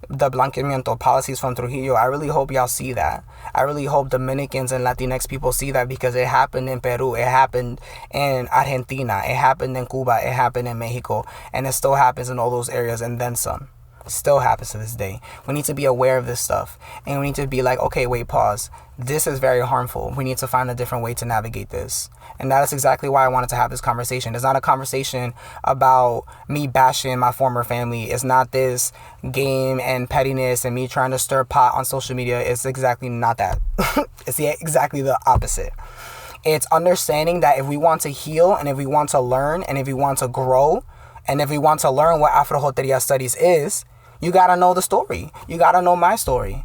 the blanqueamiento policies from Trujillo, I really hope y'all see that. I really hope Dominicans and Latinx people see that, because it happened in Peru, it happened in Argentina, it happened in Cuba, it happened in Mexico, and it still happens in all those areas and then some. It still happens to this day. We need to be aware of this stuff, and we need to be like, okay, wait, pause. This is very harmful. We need to find a different way to navigate this. And that is exactly why I wanted to have this conversation. It's not a conversation about me bashing my former family. It's not this game and pettiness and me trying to stir pot on social media. It's exactly not that. It's exactly the opposite. It's understanding that if we want to heal and if we want to learn and if we want to grow and if we want to learn what Afro-Jotería Studies is, you got to know the story. You got to know my story.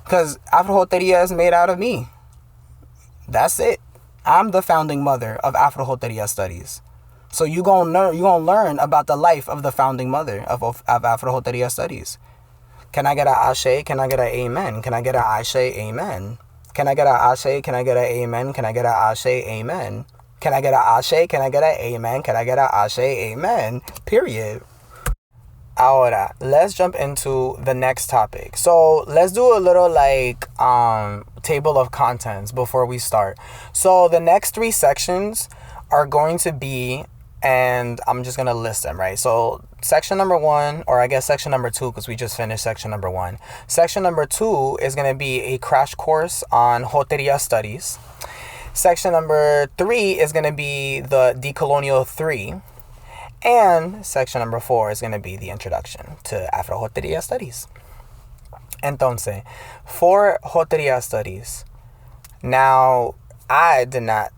Because Afro-Jotería is made out of me. That's it. I'm the founding mother of Afro-Jotería Studies. So you gonna learn about the life of the founding mother of Afro-Jotería Studies. Can I get a ashe? Can I get a amen? Can I get a ashe? Amen. Can I get a ashe? Can I get a amen? Can I get a ashe? Amen. Can I get a ashe? Can I get a amen? Can I get a ashe? Amen. Period. Ahora, let's jump into the next topic. So let's do a little table of contents before we start. So the next 3 sections are going to be, and I'm just going to list them, right? So section number 1, or I guess section number 2, because we just finished section number 1. Section number 2 is going to be a crash course on Jotería studies. Section number 3 is going to be the decolonial 3. And section number 4 is going to be the introduction to Afro-Jotería Studies. Entonces, for Jotería Studies, now I did not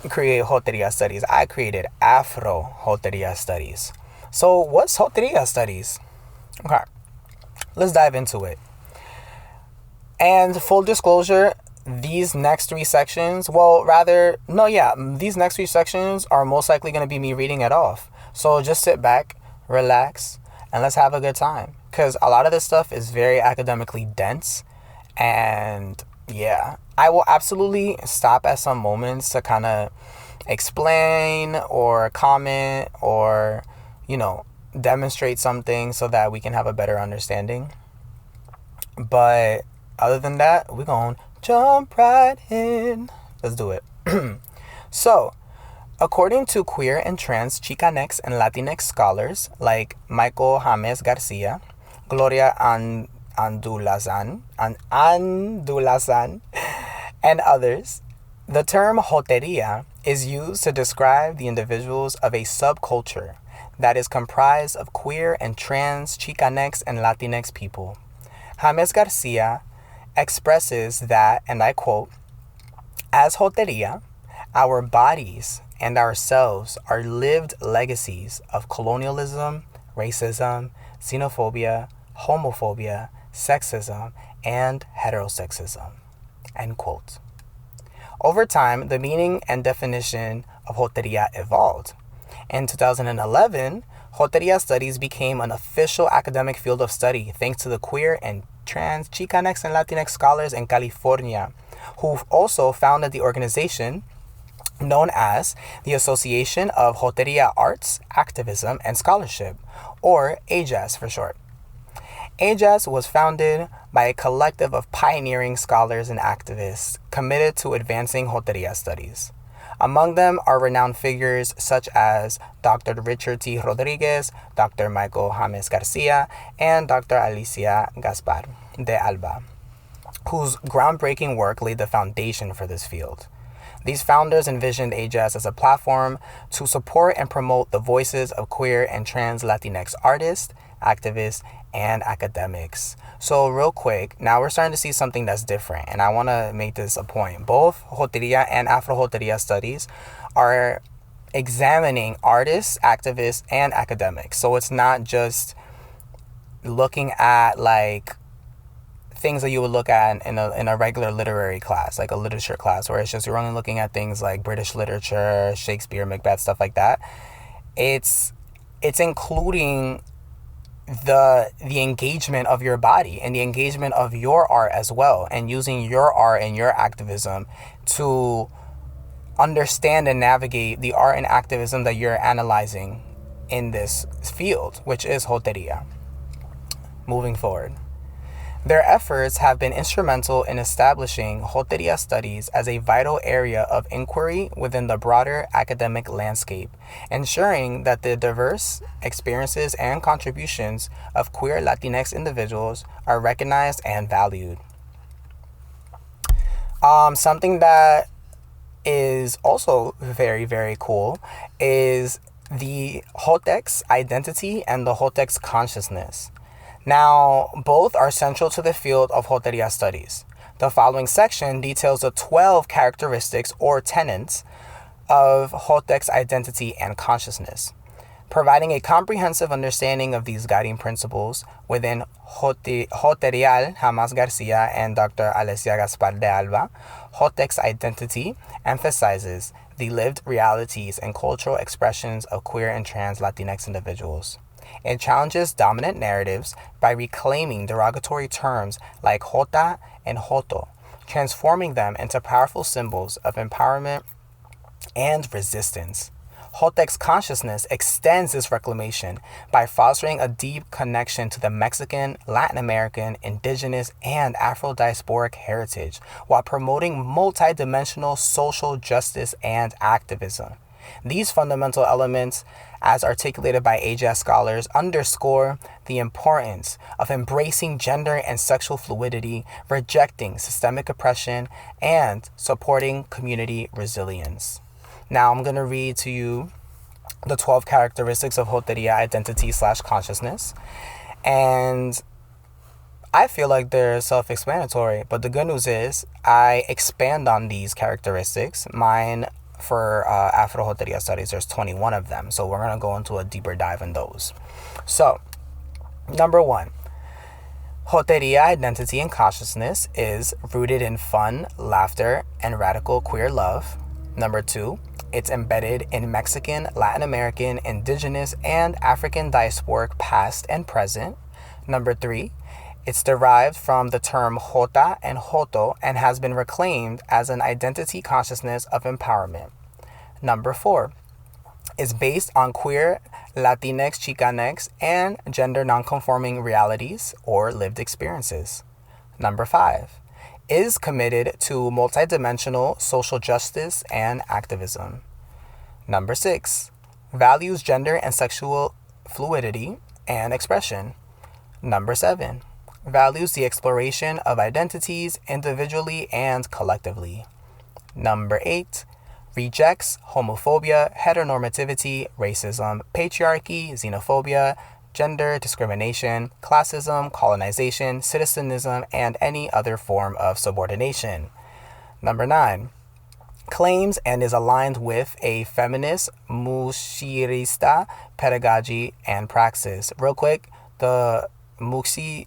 create Jotería Studies. I created Afro-Jotería Studies. So what's Jotería Studies? Okay, let's dive into it. And full disclosure, these next three sections, these next three sections are most likely going to be me reading it off. So just sit back, relax, and let's have a good time. Because a lot of this stuff is very academically dense. And yeah, I will absolutely stop at some moments to kind of explain or comment or, demonstrate something so that we can have a better understanding. But other than that, we're going to jump right in. Let's do it. So, according to queer and trans Chicanx and Latinx scholars like Michael James Garcia, Gloria Andulazan, and others, the term Jotería is used to describe the individuals of a subculture that is comprised of queer and trans Chicanx and Latinx people. James Garcia expresses that, and I quote, "As Jotería, our bodies and ourselves are lived legacies of colonialism, racism, xenophobia, homophobia, sexism, and heterosexism." End quote. Over time, the meaning and definition of Jotería evolved. In 2011, Jotería Studies became an official academic field of study thanks to the queer and trans Chicanx and Latinx scholars in California, who also founded the organization known as the Association of Jotería Arts, Activism, and Scholarship, or AJAS for short. AJAS was founded by a collective of pioneering scholars and activists committed to advancing Jotería studies. Among them are renowned figures such as Dr. Richard T. Rodriguez, Dr. Michael James Garcia, and Dr. Alicia Gaspar de Alba, whose groundbreaking work laid the foundation for this field. These founders envisioned AJAS as a platform to support and promote the voices of queer and trans Latinx artists, activists, and academics. So real quick, now we're starting to see something that's different, and I want to make this a point. Both Jotería and Afro-Jotería Studies are examining artists, activists, and academics. So it's not just looking at like things that you would look at in a regular literary class, like a literature class, where it's just you're only looking at things like British literature, Shakespeare, Macbeth, stuff like that. It's including the engagement of your body and the engagement of your art as well, and using your art and your activism to understand and navigate the art and activism that you're analyzing in this field, which is Jotería. Moving forward, their efforts have been instrumental in establishing Jotería Studies as a vital area of inquiry within the broader academic landscape, ensuring that the diverse experiences and contributions of queer Latinx individuals are recognized and valued. Something that is also very, very cool is the Jotx identity and the Jotx consciousness. Now, both are central to the field of Jotería Studies. The following section details the 12 characteristics or tenets of Jotx identity and consciousness. Providing a comprehensive understanding of these guiding principles within Joterial James Garcia and Dr. Alicia Gaspar de Alba, Jotx identity emphasizes the lived realities and cultural expressions of queer and trans Latinx individuals. It challenges dominant narratives by reclaiming derogatory terms like Jota and Joto, transforming them into powerful symbols of empowerment and resistance. Jotx consciousness extends this reclamation by fostering a deep connection to the Mexican, Latin American, indigenous, and Afro-diasporic heritage, while promoting multidimensional social justice and activism. These fundamental elements, as articulated by AJAS scholars, underscore the importance of embracing gender and sexual fluidity, rejecting systemic oppression, and supporting community resilience. Now I'm going to read to you the 12 characteristics of Jotería identity/consciousness. And I feel like they're self-explanatory, but the good news is I expand on these characteristics. Mine for Afro-Jotería Studies, there's 21 of them. So we're going to go into a deeper dive in those. So, number 1. Jotería identity and consciousness is rooted in fun, laughter, and radical queer love. Number 2, it's embedded in Mexican, Latin American, indigenous, and African diasporic past and present. Number 3, it's derived from the term Jota and Joto and has been reclaimed as an identity consciousness of empowerment. Number 4, is based on queer, Latinx, Chicanx, and gender nonconforming realities or lived experiences. Number 5, is committed to multidimensional social justice and activism. Number 6, values gender and sexual fluidity and expression. Number 7, values the exploration of identities individually and collectively. Number 8, rejects homophobia, heteronormativity, racism, patriarchy, xenophobia, gender discrimination, classism, colonization, citizenism, and any other form of subordination. Number 9, claims and is aligned with a feminist, muxirista pedagogy and praxis. Real quick, the Muxi,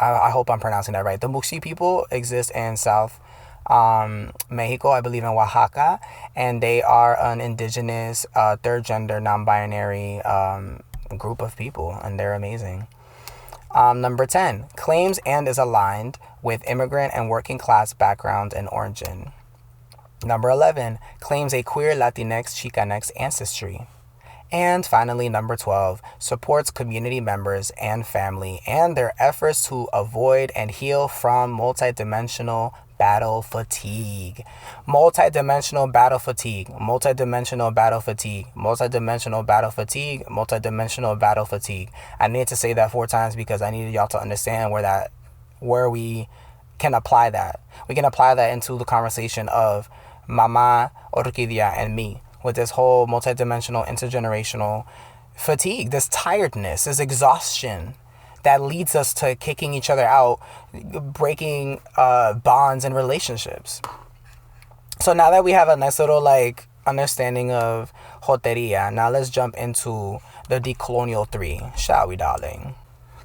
I hope I'm pronouncing that right. The Muxi people exist in South Mexico, I believe in Oaxaca, and they are an indigenous, third gender, non-binary group of people, and they're amazing. Number 10, claims and is aligned with immigrant and working class background and origin. Number 11, claims a queer Latinx, Chicanx ancestry. And finally, number 12, supports community members and family and their efforts to avoid and heal from multidimensional battle fatigue. Multidimensional battle fatigue. Multidimensional battle fatigue. Multidimensional battle fatigue. Multidimensional battle fatigue. I need to say that 4 times because I needed y'all to understand where we can apply that. We can apply that into the conversation of Mama, Orquídea, and me, with this whole multidimensional, intergenerational fatigue, this tiredness, this exhaustion that leads us to kicking each other out, breaking bonds and relationships. So now that we have a nice little understanding of Jotería, now let's jump into the decolonial 3, shall we, darling?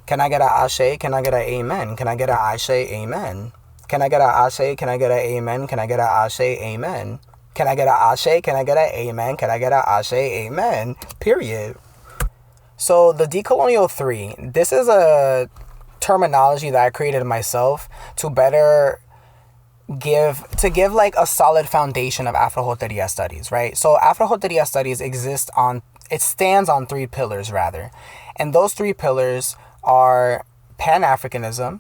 Can I get a ashe? Can I get a amen? Can I get a ashe? Amen. Can I get a ashe? Can I get a amen? Can I get a ashe? Amen. Can I get a ashe? Can I get a amen? Can I get a ashe? Amen. Period. So the decolonial 3, this is a terminology that I created myself to better give a solid foundation of Afro-Jotería Studies, right? So Afro-Jotería Studies stands on 3 pillars rather. And those 3 pillars are Pan-Africanism,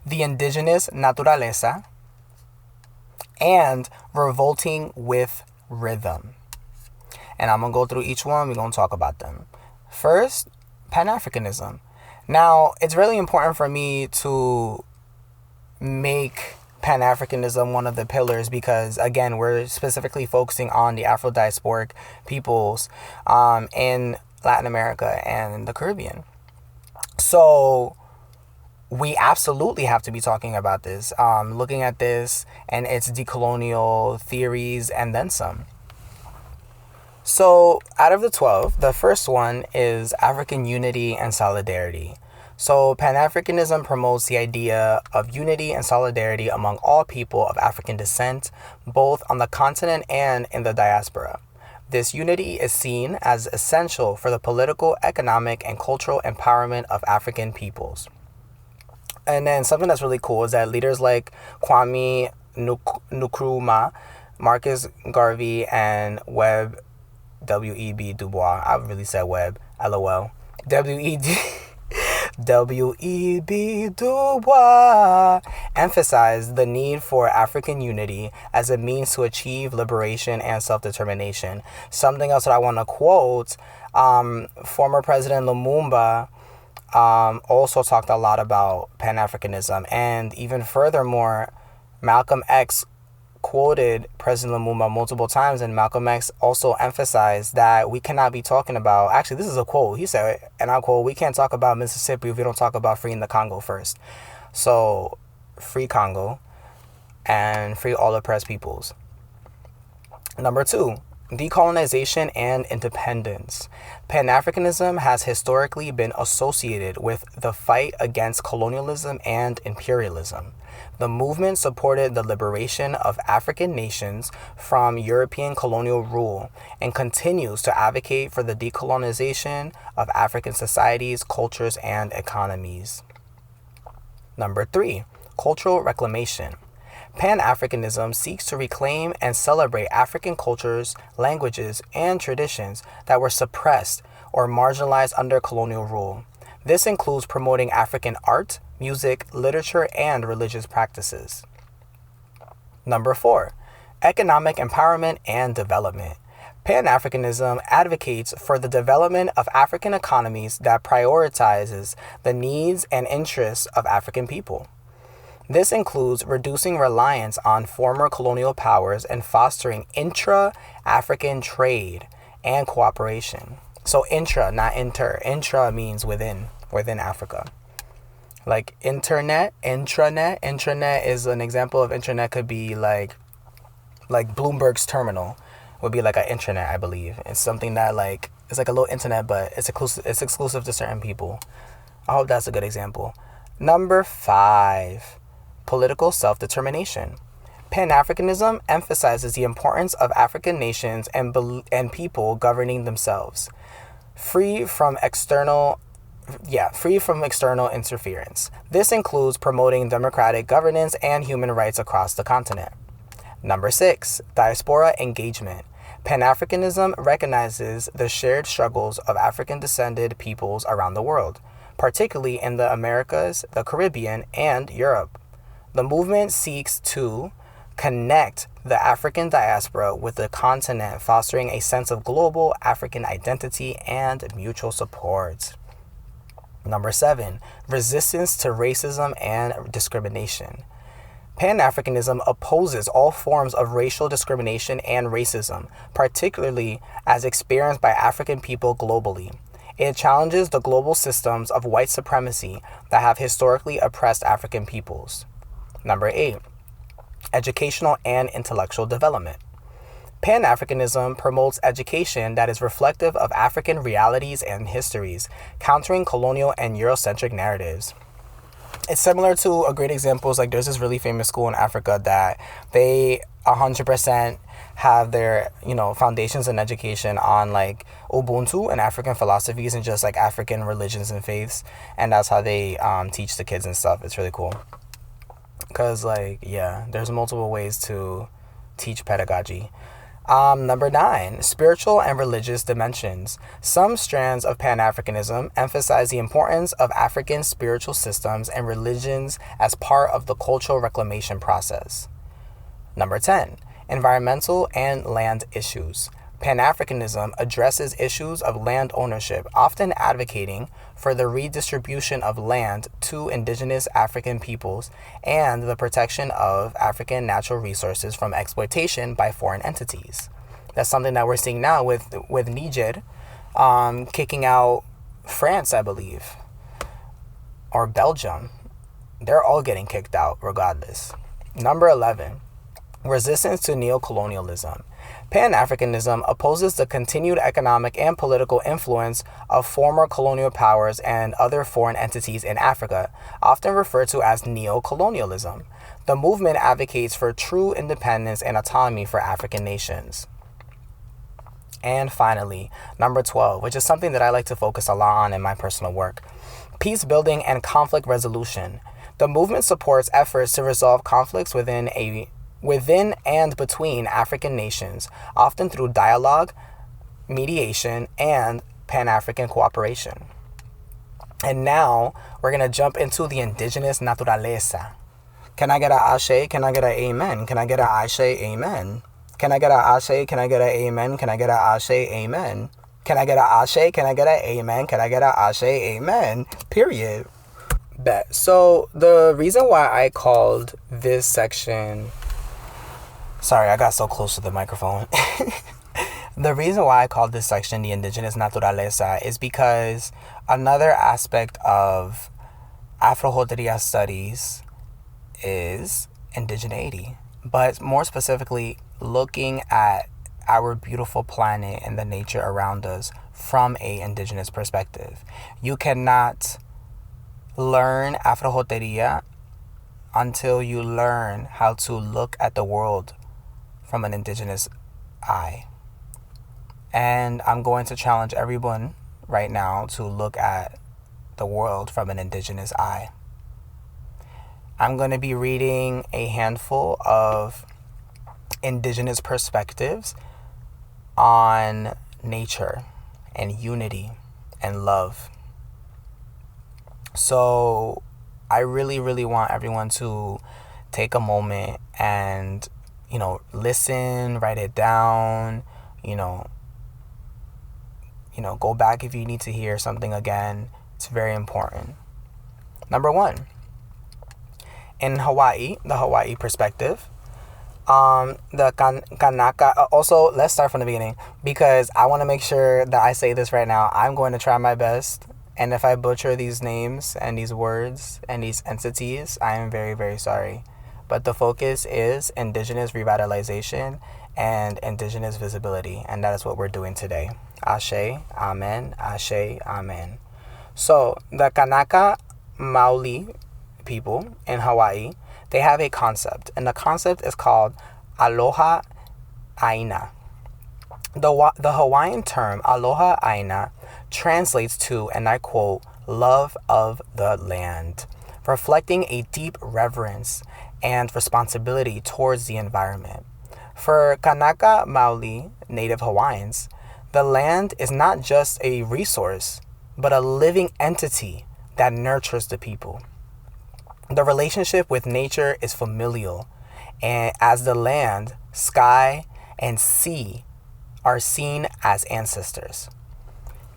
the indigenous naturaleza, and revolting with rhythm. And I'm going to go through each one. We're going to talk about them. First, Pan-Africanism. Now, it's really important for me to make Pan-Africanism one of the pillars because, again, we're specifically focusing on the Afro-diasporic peoples in Latin America and the Caribbean. So we absolutely have to be talking about this, looking at this and its decolonial theories and then some. So out of the 12, the first one is African unity and solidarity. So Pan-Africanism promotes the idea of unity and solidarity among all people of African descent, both on the continent and in the diaspora. This unity is seen as essential for the political, economic, and cultural empowerment of African peoples. And then something that's really cool is that leaders like Kwame Nkrumah, Marcus Garvey, and W.E.B. Du Bois, I really said Webb, LOL, W.E.B. Du Bois emphasized the need for African unity as a means to achieve liberation and self-determination. Something else that I want to quote, former President Lumumba also talked a lot about Pan-Africanism, and even furthermore, Malcolm X quoted President Lumumba multiple times, and Malcolm X also emphasized that we cannot be talking about, actually this is a quote, he said, and I quote, "We can't talk about Mississippi if we don't talk about freeing the Congo first." So, free Congo. and free all oppressed peoples. Number 2, decolonization and independence. Pan-Africanism has historically been associated with the fight against colonialism and imperialism. The movement supported the liberation of African nations from European colonial rule and continues to advocate for the decolonization of African societies, cultures, and economies. Number 3, cultural reclamation. Pan-Africanism seeks to reclaim and celebrate African cultures, languages, and traditions that were suppressed or marginalized under colonial rule. This includes promoting African art, music, literature, and religious practices. Number 4, economic empowerment and development. Pan-Africanism advocates for the development of African economies that prioritizes the needs and interests of African people. This includes reducing reliance on former colonial powers and fostering intra-African trade and cooperation. So intra, not inter. Intra means within Africa. Like internet, intranet. Intranet is an example of intranet could be like Bloomberg's terminal would be like an intranet, I believe. It's something that it's like a little internet, but it's exclusive to certain people. I hope that's a good example. Number 5, political self-determination. Pan-Africanism emphasizes the importance of African nations and people governing themselves, free from external interference. This includes promoting democratic governance and human rights across the continent. Number 6, diaspora engagement. Pan-Africanism recognizes the shared struggles of African-descended peoples around the world, particularly in the Americas, the Caribbean, and Europe. The movement seeks to connect the African diaspora with the continent, fostering a sense of global African identity and mutual support. Number 7, resistance to racism and discrimination. Pan-Africanism opposes all forms of racial discrimination and racism, particularly as experienced by African people globally. It challenges the global systems of white supremacy that have historically oppressed African peoples. Number 8, educational and intellectual development. Pan-Africanism promotes education that is reflective of African realities and histories, countering colonial and Eurocentric narratives. It's similar to a great example is there's this really famous school in Africa that they 100% have their foundations in education on Ubuntu and African philosophies and just African religions and faiths, and that's how they teach the kids and stuff. It's really cool because there's multiple ways to teach pedagogy. Number 9, spiritual and religious dimensions. Some strands of Pan-Africanism emphasize the importance of African spiritual systems and religions as part of the cultural reclamation process. Number 10, environmental and land issues. Pan-Africanism addresses issues of land ownership, often advocating for the redistribution of land to indigenous African peoples and the protection of African natural resources from exploitation by foreign entities. That's something that we're seeing now with Niger kicking out France, I believe, or Belgium. They're all getting kicked out regardless. Number 11, resistance to neocolonialism. Pan-Africanism opposes the continued economic and political influence of former colonial powers and other foreign entities in Africa, often referred to as neocolonialism. The movement advocates for true independence and autonomy for African nations. And finally, number 12, which is something that I like to focus a lot on in my personal work, peace building and conflict resolution. The movement supports efforts to resolve conflicts within and between African nations, often through dialogue, mediation, and Pan-African cooperation. And now we're going to jump into the indigenous naturaleza. Can I get an ashe? Can I get an amen? Can I get an ashe? Amen. Can I get an ashe? Can I get an amen? Can I get an ashe? Amen. Can I get an ashe? Can I get an amen? Can I get an ashe? Amen. Period. Bet. So the reason why I called this section... Sorry, I got so close to the microphone. The reason why I called this section the indigenous naturaleza is because another aspect of Afro-Jotería Studies is indigeneity, but more specifically, looking at our beautiful planet and the nature around us from a indigenous perspective. You cannot learn Afro-Jotería until you learn how to look at the world from an indigenous eye. And I'm going to challenge everyone right now to look at the world from an indigenous eye. I'm going to be reading a handful of indigenous perspectives on nature and unity and love. So I really, really want everyone to take a moment and, listen, write it down, go back if you need to hear something again. It's very important. Number 1, in Hawaii, the Hawaii perspective, the Kanaka, also let's start from the beginning because I want to make sure that I say this right now. I'm going to try my best, and if I butcher these names and these words and these entities, I am very, very sorry. But the focus is indigenous revitalization and indigenous visibility, and that is what we're doing today. Ashe, amen, ashe, amen. So the Kanaka Maoli people in Hawaii, they have a concept, and the concept is called Aloha Aina. The Hawaiian term Aloha Aina translates to, and I quote, love of the land, reflecting a deep reverence and responsibility towards the environment. For Kanaka Maoli Native Hawaiians, the land is not just a resource, but a living entity that nurtures the people. The relationship with nature is familial, and as the land, sky, and sea are seen as ancestors.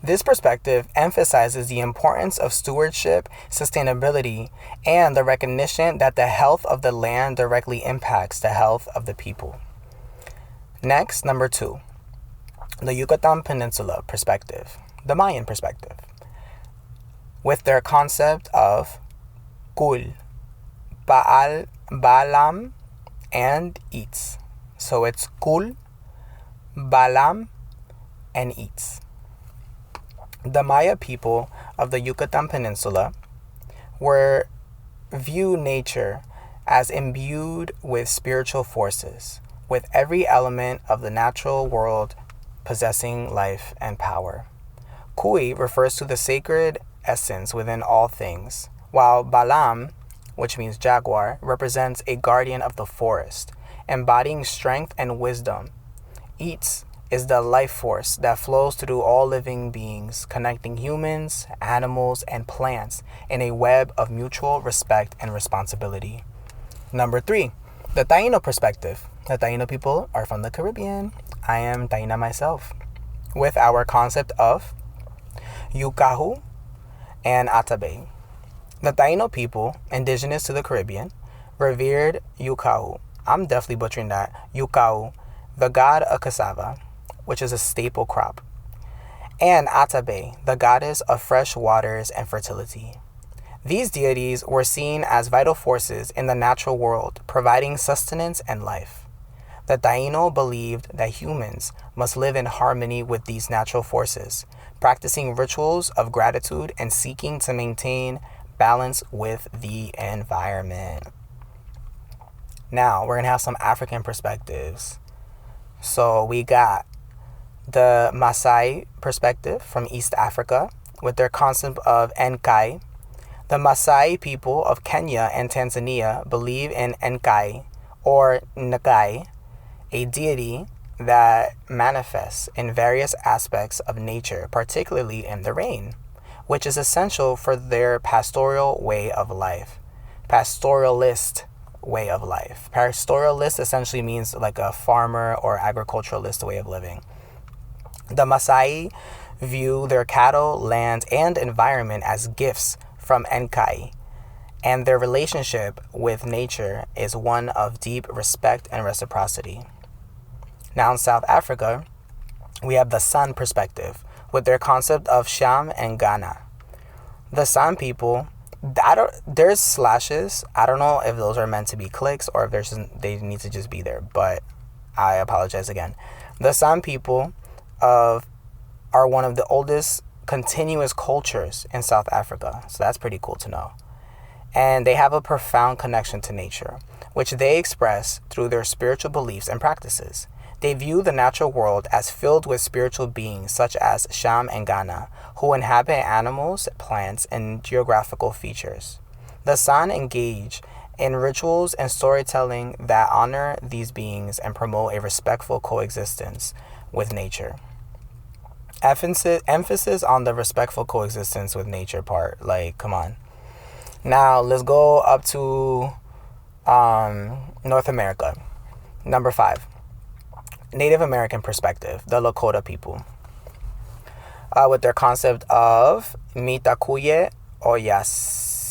This perspective emphasizes the importance of stewardship, sustainability, and the recognition that the health of the land directly impacts the health of the people. Next, number 2, the Yucatan Peninsula perspective, the Mayan perspective, with their concept of Kul, Balam, and Eats. So it's Kul, Balam, and Eats. The Maya people of the Yucatan Peninsula view nature as imbued with spiritual forces, with every element of the natural world possessing life and power. Kui refers to the sacred essence within all things, while Balam, which means jaguar, represents a guardian of the forest, embodying strength and wisdom. Eats is the life force that flows through all living beings, connecting humans, animals, and plants in a web of mutual respect and responsibility. Number 3, the Taino perspective. The Taino people are from the Caribbean. I am Taina myself, with our concept of Yukahu and Atabe. The Taino people, indigenous to the Caribbean, revered Yukahu. I'm definitely butchering that. Yukahu, the god of cassava, which is a staple crop, and Atabe, the goddess of fresh waters and fertility. These deities were seen as vital forces in the natural world, providing sustenance and life. The Taino believed that humans must live in harmony with these natural forces, practicing rituals of gratitude and seeking to maintain balance with the environment. Now, we're going to have some African perspectives. So we got the Maasai perspective from East Africa with their concept of Enkai. The Maasai people of Kenya and Tanzania believe in Enkai or Nkai, a deity that manifests in various aspects of nature, particularly in the rain, which is essential for their pastoral way of life. Pastoralist way of life. Pastoralist essentially means like a farmer or agriculturalist way of living. The Maasai view their cattle, land, and environment as gifts from Enkai, and their relationship with nature is one of deep respect and reciprocity. Now in South Africa, we have the San perspective with their concept of Sham and Ghana. The San people There's slashes. I don't know if those are meant to be clicks or if they need to just be there, but I apologize again. The San people are one of the oldest continuous cultures in South Africa, so that's pretty cool to know. And they have a profound connection to nature, which they express through their spiritual beliefs and practices. They view the natural world as filled with spiritual beings such as Sham and Ghana, who inhabit animals, plants, and geographical features. The San engage in rituals and storytelling that honor these beings and promote a respectful coexistence with nature. Emphasis on the respectful coexistence with nature part. Like, come on. Now, let's go up to North America. Number 5. Native American perspective, the Lakota people, with their concept of mitakuye oyasin.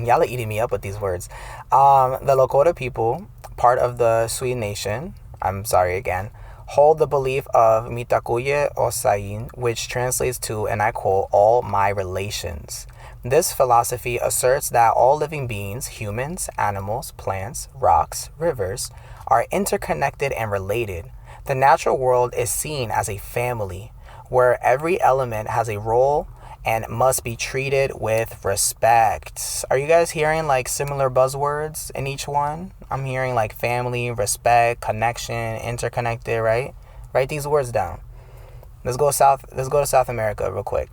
Y'all are eating me up with these words. The Lakota people, part of the Sioux Nation, hold the belief of mitakuye osain, which translates to, and I quote, all my relations. This philosophy asserts that all living beings, humans, animals, plants, rocks, rivers, are interconnected and related. The natural world is seen as a family, where every element has a role and must be treated with respect. Are you guys hearing like similar buzzwords in each one? I'm hearing like family, respect, connection, interconnected, right? Write these words down. Let's go to South America real quick.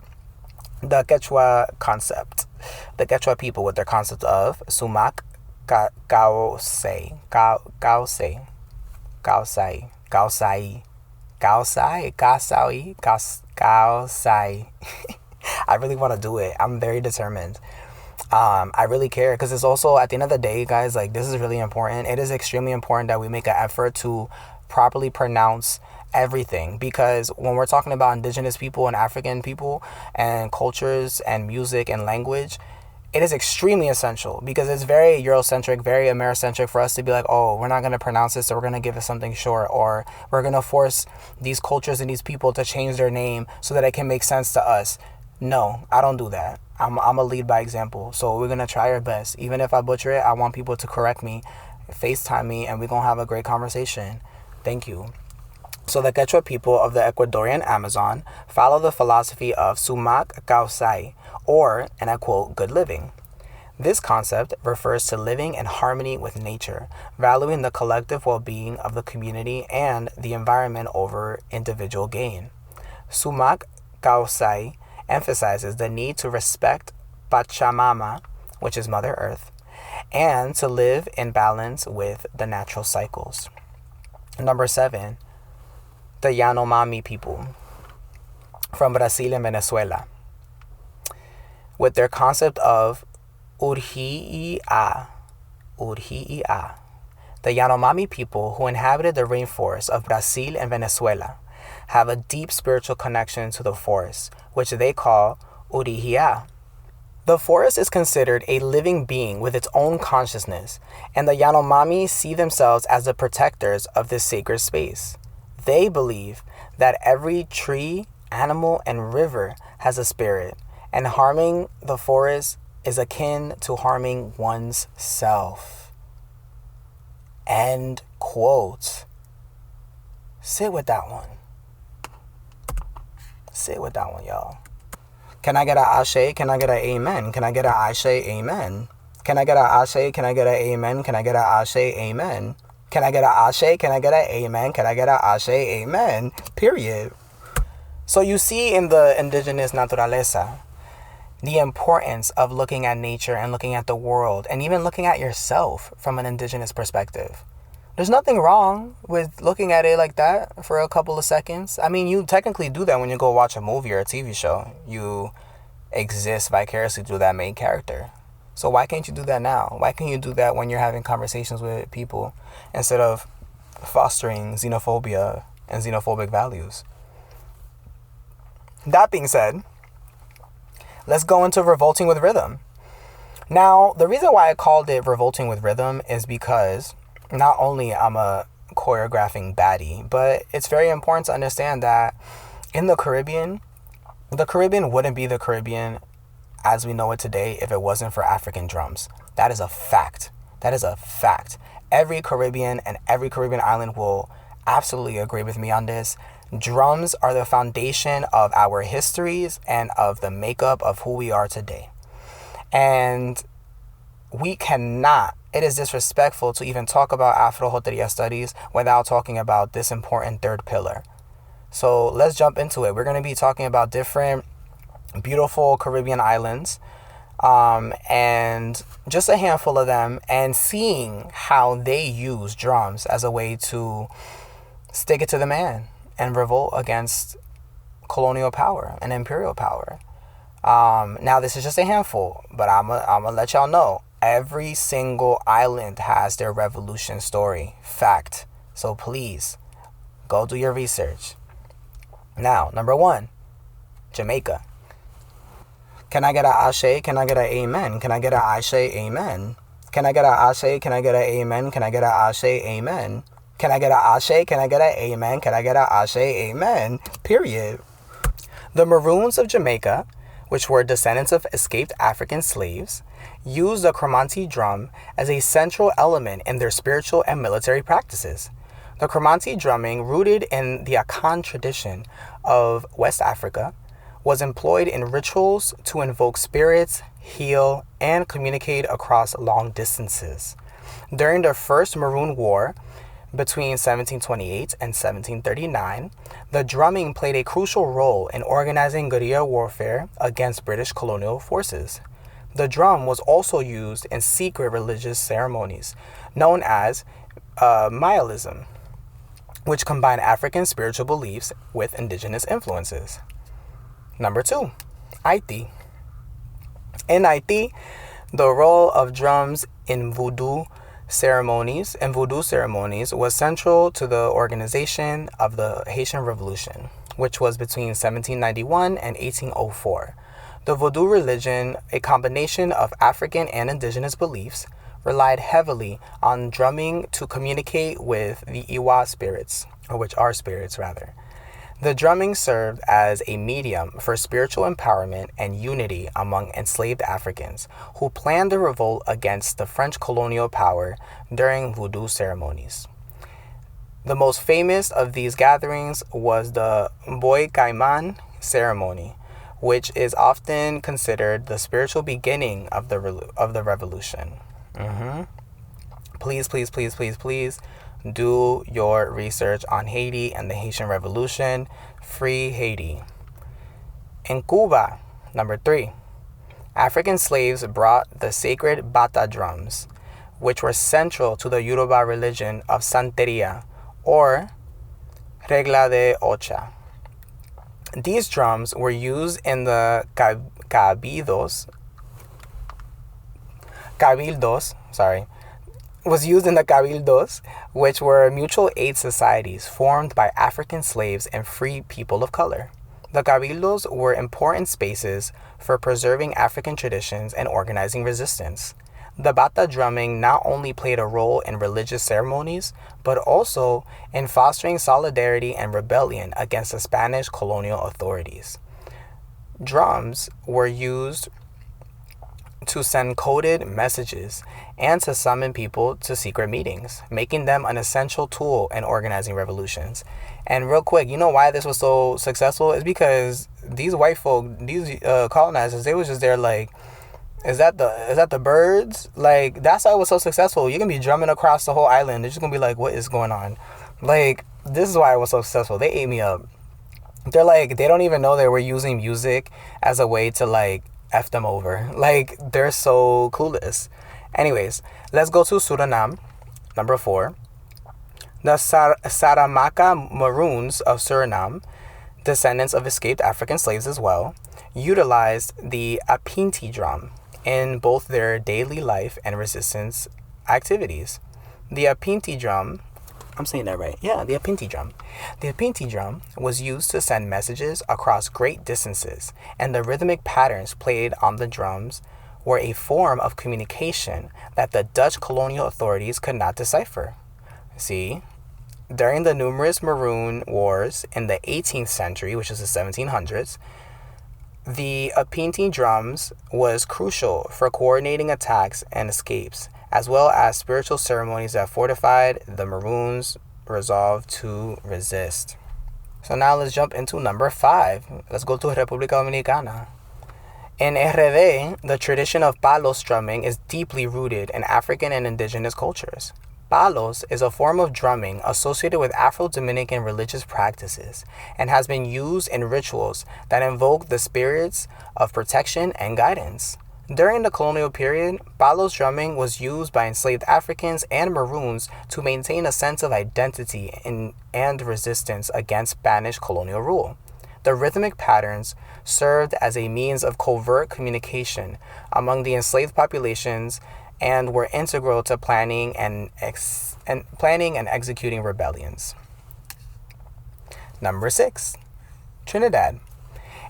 The Quechua concept. The Quechua people with their concept of sumac gausai. I really want to do it. I'm very determined. I really care because it's also, at the end of the day, guys, like, this is really important. It is extremely important that we make an effort to properly pronounce everything, because when we're talking about indigenous people and African people and cultures and music and language, it is extremely essential, because it's very Eurocentric, very Americentric for us to be like, oh, we're not going to pronounce this, so we're going to give it something short, or we're going to force these cultures and these people to change their name so that it can make sense to us. No, I don't do that. I'm a lead by example. So we're going to try our best. Even if I butcher it, I want people to correct me, FaceTime me, and we're going to have a great conversation. Thank you. So the Quechua people of the Ecuadorian Amazon follow the philosophy of sumac gausai, or, and I quote, good living. This concept refers to living in harmony with nature, valuing the collective well-being of the community and the environment over individual gain. Sumac gausai emphasizes the need to respect Pachamama, which is Mother Earth, and to live in balance with the natural cycles. Number 7, the Yanomami people from Brazil and Venezuela, with their concept of urhi'a. The Yanomami people, who inhabited the rainforests of Brazil and Venezuela, have a deep spiritual connection to the forest, which they call urihia. The forest is considered a living being with its own consciousness, and the Yanomami see themselves as the protectors of this sacred space. They believe that every tree, animal, and river has a spirit, and harming the forest is akin to harming one's self. End quote. Sit with that one. Sit with that one, y'all. Can I get an ashe? Can I get an amen? Can I get an ashe? Amen. Can I get an ashe? Can I get an amen? Can I get an ashe? Amen. Can I get an ashe? Can I get an amen? Can I get an ashe? Amen. Period. So you see in the indigenous naturaleza the importance of looking at nature and looking at the world and even looking at yourself from an indigenous perspective. There's nothing wrong with looking at it like that for a couple of seconds. I mean, you technically do that when you go watch a movie or a TV show. You exist vicariously through that main character. So why can't you do that now? Why can't you do that when you're having conversations with people instead of fostering xenophobia and xenophobic values? That being said, let's go into revolting with rhythm. Now, the reason why I called it revolting with rhythm is because not only I'm a choreographing baddie, but it's very important to understand that in the Caribbean, The Caribbean wouldn't be the Caribbean as we know it today if it wasn't for African drums. That is a fact. That is a fact. Every Caribbean and every Caribbean island will absolutely agree with me on this. Drums are the foundation of our histories and of the makeup of who we are today. And we cannot, it is disrespectful to even talk about Afro-Jotería Studies without talking about this important third pillar. So let's jump into it. We're going to be talking about different beautiful Caribbean islands, and just a handful of them, and seeing how they use drums as a way to stick it to the man and revolt against colonial power and imperial power. Now, this is just a handful, but I'm gonna let y'all know every single island has their revolution story. Fact. So please go do your research. Now, number 1, Jamaica. Can I get an ashe? Can I get an amen? Can I get an ashe? Amen. Can I get an ashe? Can I get an amen? Can I get an ashe? Amen. Can I get an ashe? Can I get an amen? Can I get an ashe? Amen. Period. The Maroons of Jamaica, which were descendants of escaped African slaves, used the Cromarty drum as a central element in their spiritual and military practices. The Cromarty drumming, rooted in the Akan tradition of West Africa, was employed in rituals to invoke spirits, heal, and communicate across long distances. During the First Maroon War, between 1728 and 1739, the drumming played a crucial role in organizing guerrilla warfare against British colonial forces. The drum was also used in secret religious ceremonies, known as Maoism, which combine African spiritual beliefs with indigenous influences. Number 2, Haiti. In Haiti, the role of drums in voodoo ceremonies was central to the organization of the Haitian Revolution, which was between 1791 and 1804. The voodoo religion, a combination of African and indigenous beliefs, relied heavily on drumming to communicate with the Iwa spirits, or which are spirits rather. The drumming served as a medium for spiritual empowerment and unity among enslaved Africans who planned the revolt against the French colonial power during voodoo ceremonies. The most famous of these gatherings was the Boy Caiman ceremony, which is often considered the spiritual beginning of the revolution. Please do your research on Haiti and the Haitian Revolution. Free Haiti. In Cuba, number 3, African slaves brought the sacred bata drums, which were central to the Yoruba religion of Santeria, or Regla de Ocha. These drums were used in the cabildos, which were mutual aid societies formed by African slaves and free people of color. The cabildos were important spaces for preserving African traditions and organizing resistance. The bata drumming not only played a role in religious ceremonies, but also in fostering solidarity and rebellion against the Spanish colonial authorities. Drums were used to send coded messages and to summon people to secret meetings, making them an essential tool in organizing revolutions. And real quick, you know why this was so successful? It's because these white folk, these colonizers, they was just there like, is that the birds? Like, that's why it was so successful. You're gonna be drumming across the whole island. They're just gonna be like, what is going on? Like, this is why it was so successful. They ate me up. They're like, they don't even know they were using music as a way to like F them over. Like, they're so clueless. Anyways, let's go to Suriname, number 4. The Saramaka Maroons of Suriname, descendants of escaped African slaves as well, utilized the Apinti drum in both their daily life and resistance activities. The Apinti drum, I'm saying that right. Yeah, the Apinti drum. The Apinti drum was used to send messages across great distances, and the rhythmic patterns played on the drums were a form of communication that the Dutch colonial authorities could not decipher. See, during the numerous Maroon Wars in the 18th century, which is the 1700s, The Apinti drums was crucial for coordinating attacks and escapes, as well as spiritual ceremonies that fortified the Maroons' resolve to resist. So now let's jump into number 5. Let's go to República Dominicana. In RD, the tradition of palos drumming is deeply rooted in African and indigenous cultures. Palos is a form of drumming associated with Afro-Dominican religious practices and has been used in rituals that invoke the spirits of protection and guidance. During the colonial period, palos drumming was used by enslaved Africans and Maroons to maintain a sense of identity and resistance against Spanish colonial rule. The rhythmic patterns served as a means of covert communication among the enslaved populations and were integral to planning and executing rebellions. Number 6. Trinidad.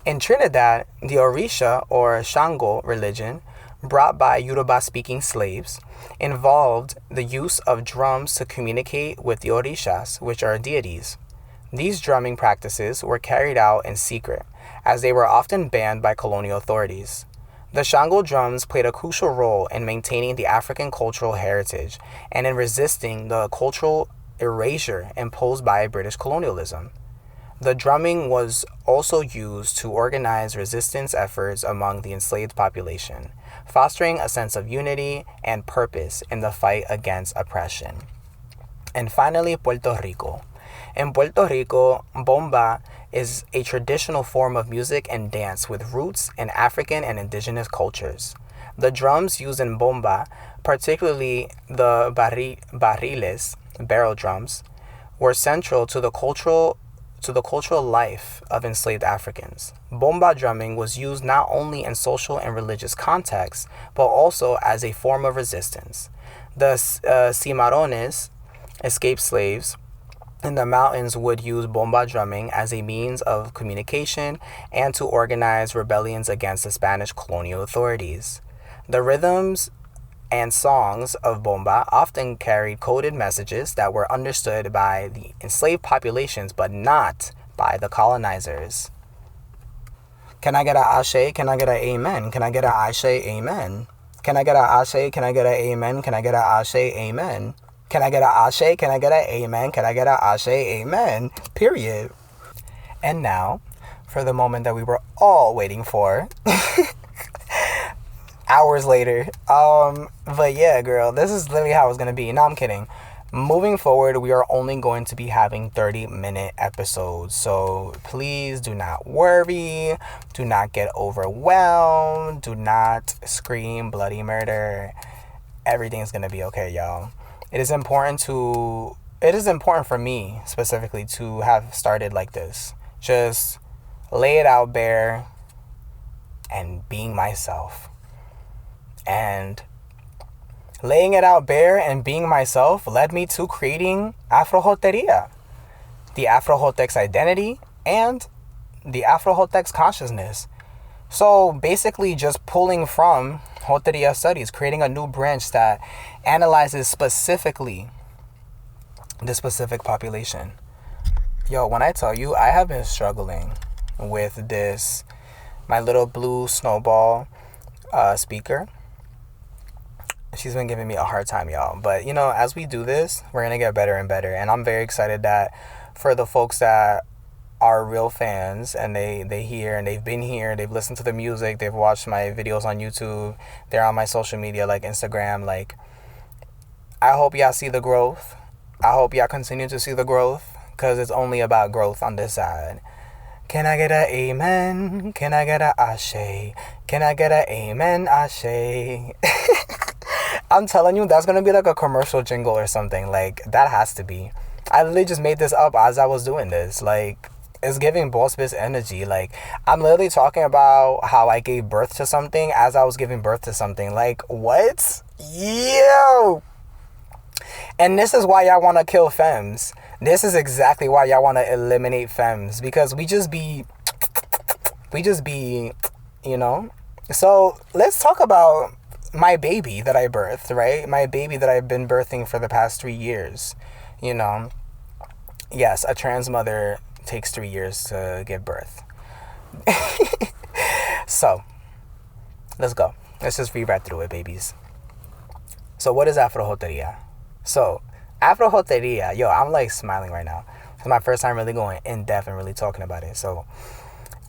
In Trinidad, the Orisha or Shango religion, brought by Yoruba-speaking slaves, involved the use of drums to communicate with the Orishas, which are deities. These drumming practices were carried out in secret, as they were often banned by colonial authorities. The Shango drums played a crucial role in maintaining the African cultural heritage and in resisting the cultural erasure imposed by British colonialism. The drumming was also used to organize resistance efforts among the enslaved population, fostering a sense of unity and purpose in the fight against oppression. And finally, Puerto Rico. In Puerto Rico, bomba is a traditional form of music and dance with roots in African and indigenous cultures. The drums used in bomba, particularly the barriles, barrel drums, were central to the cultural life of enslaved Africans. Bomba drumming was used not only in social and religious contexts, but also as a form of resistance. The cimarrones, escaped slaves, in the mountains would use bomba drumming as a means of communication and to organize rebellions against the Spanish colonial authorities. The rhythms and songs of bomba often carried coded messages that were understood by the enslaved populations but not by the colonizers. Can I get an ashe? Can I get an amen? Can I get an ashe? Amen. Can I get an ashe? Can I get an amen? Can I get an ashe? Amen. Can I get an ashe? Can I get an amen? Can I get an ashe? Amen. Period. And now, for the moment that we were all waiting for. Hours later. But yeah, girl, this is literally how it's going to be. No, I'm kidding. Moving forward, we are only going to be having 30-minute episodes. So please do not worry. Do not get overwhelmed. Do not scream bloody murder. Everything's going to be okay, y'all. It is important for me specifically to have started like this. Just lay it out bare and being myself. And laying it out bare and being myself led me to creating Afro-Jotería, the Afro-Jotx identity, and the Afro-Jotx consciousness. So basically just pulling from Jotería Studies, creating a new branch that analyzes specifically the specific population. Yo, when I tell you, I have been struggling with this, my little blue snowball speaker. She's been giving me a hard time, y'all. But, you know, as we do this, we're going to get better and better. And I'm very excited that for the folks that are real fans and they hear and they've been here, they've listened to the music, they've watched my videos on YouTube, they're on my social media like Instagram, like, I hope y'all see the growth. I hope y'all continue to see the growth, because it's only about growth on this side. Can I get a amen? Can I get a ashe? Can I get a amen, ashe? I'm telling you, that's gonna be like a commercial jingle or something. Like, that has to be. I literally just made this up as I was doing this. Like, it's giving boss bitch energy. Like, I'm literally talking about how I gave birth to something as I was giving birth to something. Like, what? Yo! And this is why y'all want to kill femmes. This is exactly why y'all want to eliminate femmes. Because we just be, you know? So, let's talk about my baby that I birthed, right? My baby that I've been birthing for the past 3 years. You know? Yes, a trans mother takes 3 years to give birth. So, let's go. Let's just read right through it, babies. So, what is Afro-Jotería? So, Afro-Jotería, yo, I'm like smiling right now. It's my first time really going in depth and really talking about it. So,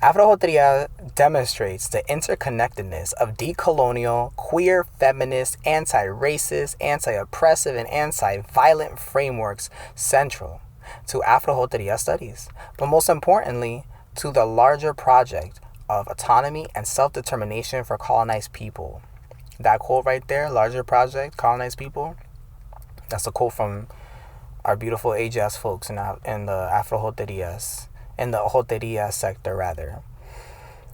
Afro-Jotería demonstrates the interconnectedness of decolonial, queer, feminist, anti-racist, anti-oppressive, and anti-violent frameworks central to Afro-Jotería studies, but most importantly, to the larger project of autonomy and self-determination for colonized people. That quote right there, larger project, colonized people, that's a quote from our beautiful HABLAR folks in the Afro-Joterías, in the Jotería sector rather.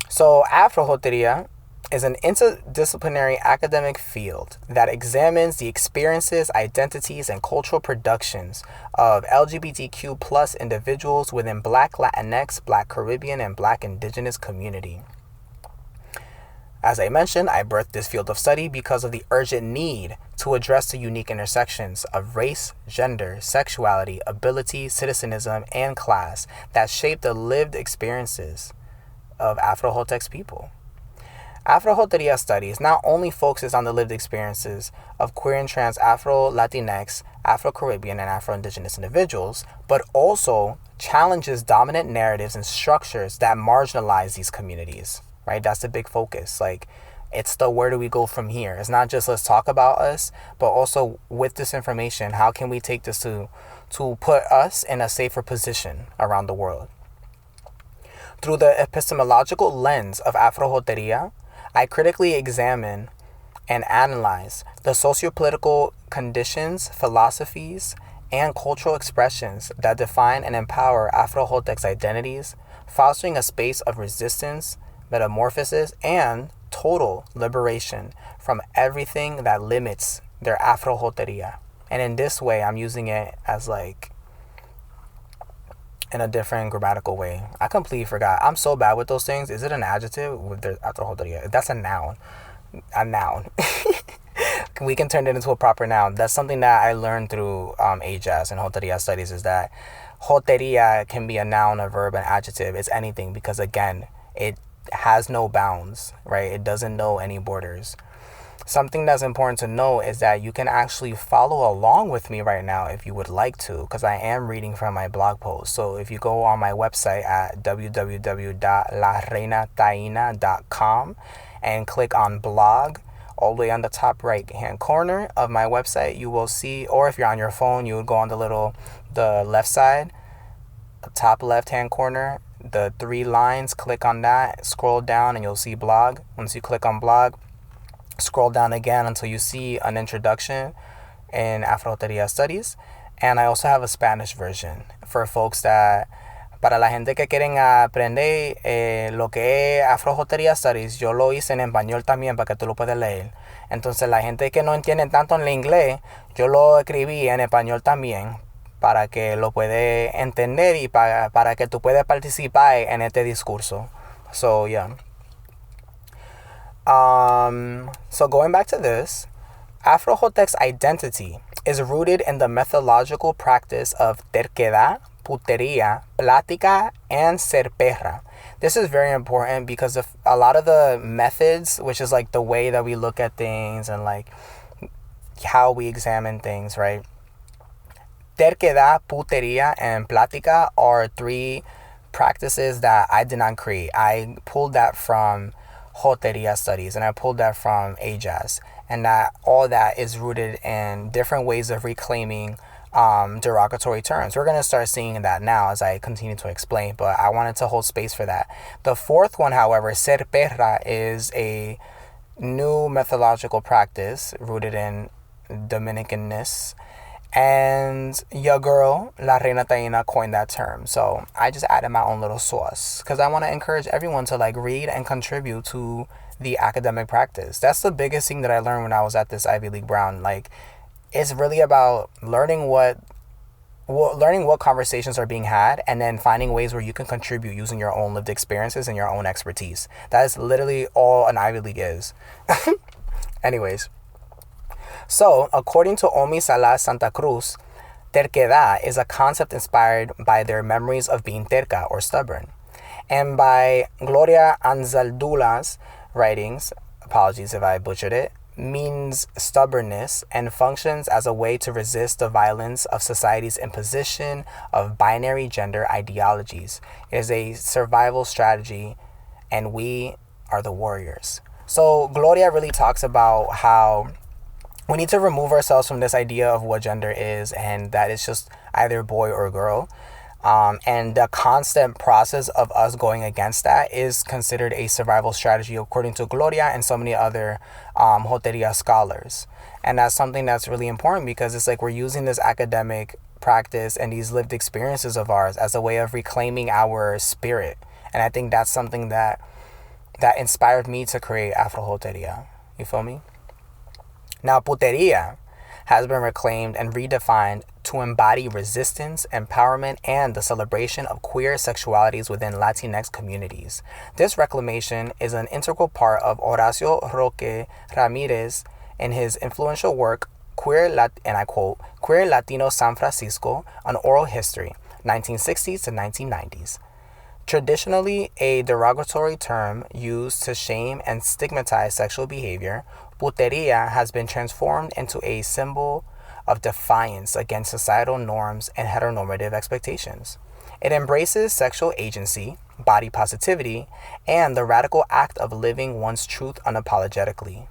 So Afro-Jotería is an interdisciplinary academic field that examines the experiences, identities, and cultural productions of LGBTQ plus individuals within Black Latinx, Black Caribbean, and Black Indigenous community. As I mentioned, I birthed this field of study because of the urgent need to address the unique intersections of race, gender, sexuality, ability, citizenism, and class that shape the lived experiences of Afro-Jotx people. Afro-Jotería Studies not only focuses on the lived experiences of queer and trans Afro-Latinx, Afro-Caribbean, and Afro-Indigenous individuals, but also challenges dominant narratives and structures that marginalize these communities. Right? That's the big focus. Like, it's the where do we go from here? It's not just let's talk about us, but also with this information, how can we take this to put us in a safer position around the world? Through the epistemological lens of Afro-Jotería, I critically examine and analyze the sociopolitical conditions, philosophies, and cultural expressions that define and empower Afro-Jotx identities, fostering a space of resistance, metamorphosis, and total liberation from everything that limits their Afro-Jotería. And in this way, I'm using it as like in a different grammatical way. I completely forgot. I'm so bad with those things. Is it an adjective with the Afro-Jotería? That's a noun. A noun. We can turn it into a proper noun. That's something that I learned through HABLAR and Jotería studies, is that Jotería can be a noun, a verb, an adjective. It's anything because, again, it has no bounds, right? It doesn't know any borders. Something that's important to know is that you can actually follow along with me right now if you would like to, because I am reading from my blog post. So if you go on my website at www.lareinataina.com and click on blog, all the way on the top right hand corner of my website, you will see, or if you're on your phone, you would go on the left side, top left hand corner, the 3 lines, click on that, scroll down, and you'll see blog. Once you click on blog, scroll down again until you see an introduction in Afro-Jotería Studies. And I also have a Spanish version for folks that, para la gente que quieren aprender lo que es Afro-Jotería Studies, yo lo hice en español también para que tú lo puedas leer. Entonces la gente que no entiende tanto en el inglés, yo lo escribí en español también, para que lo puedas entender y para que tú puedas participar en este discurso. So, yeah. So going back to this, Afro-Jotx identity is rooted in the methodological practice of terquedad, putería, plática, and ser perra. This is very important because of a lot of the methods, which is like the way that we look at things and like how we examine things, right? Terquedad, putería, and plática are 3 practices that I did not create. I pulled that from Jotería Studies, and I pulled that from HABLAR, and that all that is rooted in different ways of reclaiming derogatory terms. We're going to start seeing that now as I continue to explain, but I wanted to hold space for that. The 4th one, however, ser perra, is a new methodological practice rooted in Dominicanness. And your girl, La Reina Taína, coined that term. So I just added my own little sauce because I want to encourage everyone to like read and contribute to the academic practice. That's the biggest thing that I learned when I was at this Ivy League Brown. Like, it's really about learning what conversations are being had and then finding ways where you can contribute using your own lived experiences and your own expertise. That is literally all an Ivy League is. Anyways. So, according to Omi Salas Santa Cruz, terquedad is a concept inspired by their memories of being terca or stubborn. And by Gloria Anzaldúa's writings, apologies if I butchered it, means stubbornness and functions as a way to resist the violence of society's imposition of binary gender ideologies. It is a survival strategy, and we are the warriors. So Gloria really talks about how we need to remove ourselves from this idea of what gender is, and that it's just either boy or girl. And the constant process of us going against that is considered a survival strategy, according to Gloria and so many other Jotería scholars. And that's something that's really important, because it's like we're using this academic practice and these lived experiences of ours as a way of reclaiming our spirit. And I think that's something that inspired me to create Afro-Jotería. You feel me? Now, putería has been reclaimed and redefined to embody resistance, empowerment, and the celebration of queer sexualities within Latinx communities. This reclamation is an integral part of Horacio Roque Ramirez in his influential work, and I quote, Queer Latino San Francisco, An Oral History, 1960s to 1990s. Traditionally a derogatory term used to shame and stigmatize sexual behavior, putería has been transformed into a symbol of defiance against societal norms and heteronormative expectations. It embraces sexual agency, body positivity, and the radical act of living one's truth unapologetically.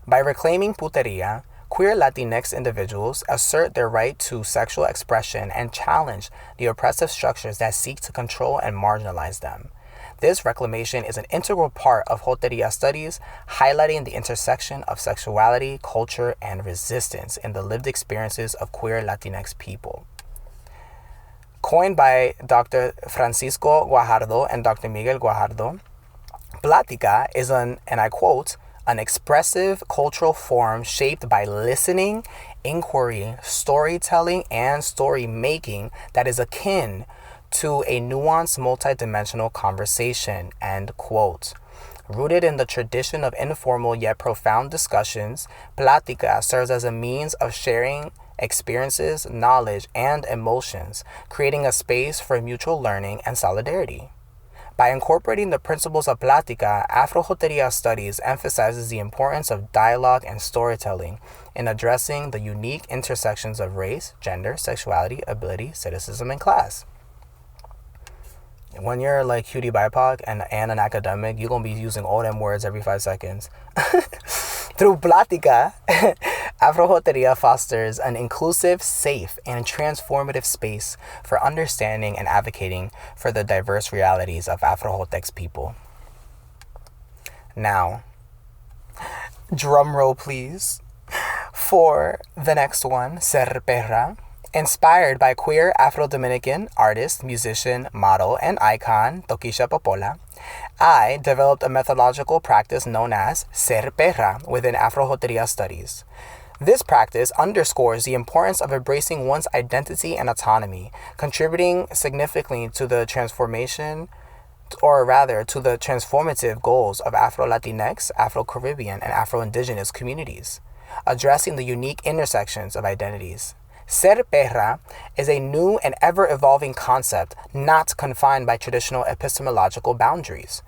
By reclaiming putería, queer Latinx individuals assert their right to sexual expression and challenge the oppressive structures that seek to control and marginalize them. This reclamation is an integral part of Jotería studies, highlighting the intersection of sexuality, culture, and resistance in the lived experiences of queer Latinx people. Coined by Dr. Francisco Guajardo and Dr. Miguel Guajardo, Plática is and I quote, an expressive cultural form shaped by listening, inquiry, storytelling, and story making that is akin to a nuanced, multidimensional conversation, end quote. Rooted in the tradition of informal yet profound discussions, Plática serves as a means of sharing experiences, knowledge, and emotions, creating a space for mutual learning and solidarity. By incorporating the principles of Plática, Afro-Jotería Studies emphasizes the importance of dialogue and storytelling in addressing the unique intersections of race, gender, sexuality, ability, citicism, and class. When you're like cutie BIPOC and an academic, you're going to be using all them words every 5 seconds. Through Plática, Afro-Jotería fosters an inclusive, safe, and transformative space for understanding and advocating for the diverse realities of Afro-Jotx people. Now, drum roll please, for the next one, Ser Perra. Inspired by queer Afro-Dominican artist, musician, model, and icon Tokischa Popola, I developed a methodological practice known as Ser Perra within Afro-Jotería Studies. This practice underscores the importance of embracing one's identity and autonomy, contributing significantly to the transformation, or rather to the transformative goals of Afro-Latinx, Afro-Caribbean, and Afro-Indigenous communities, addressing the unique intersections of identities. Ser Perra is a new and ever-evolving concept not confined by traditional epistemological boundaries.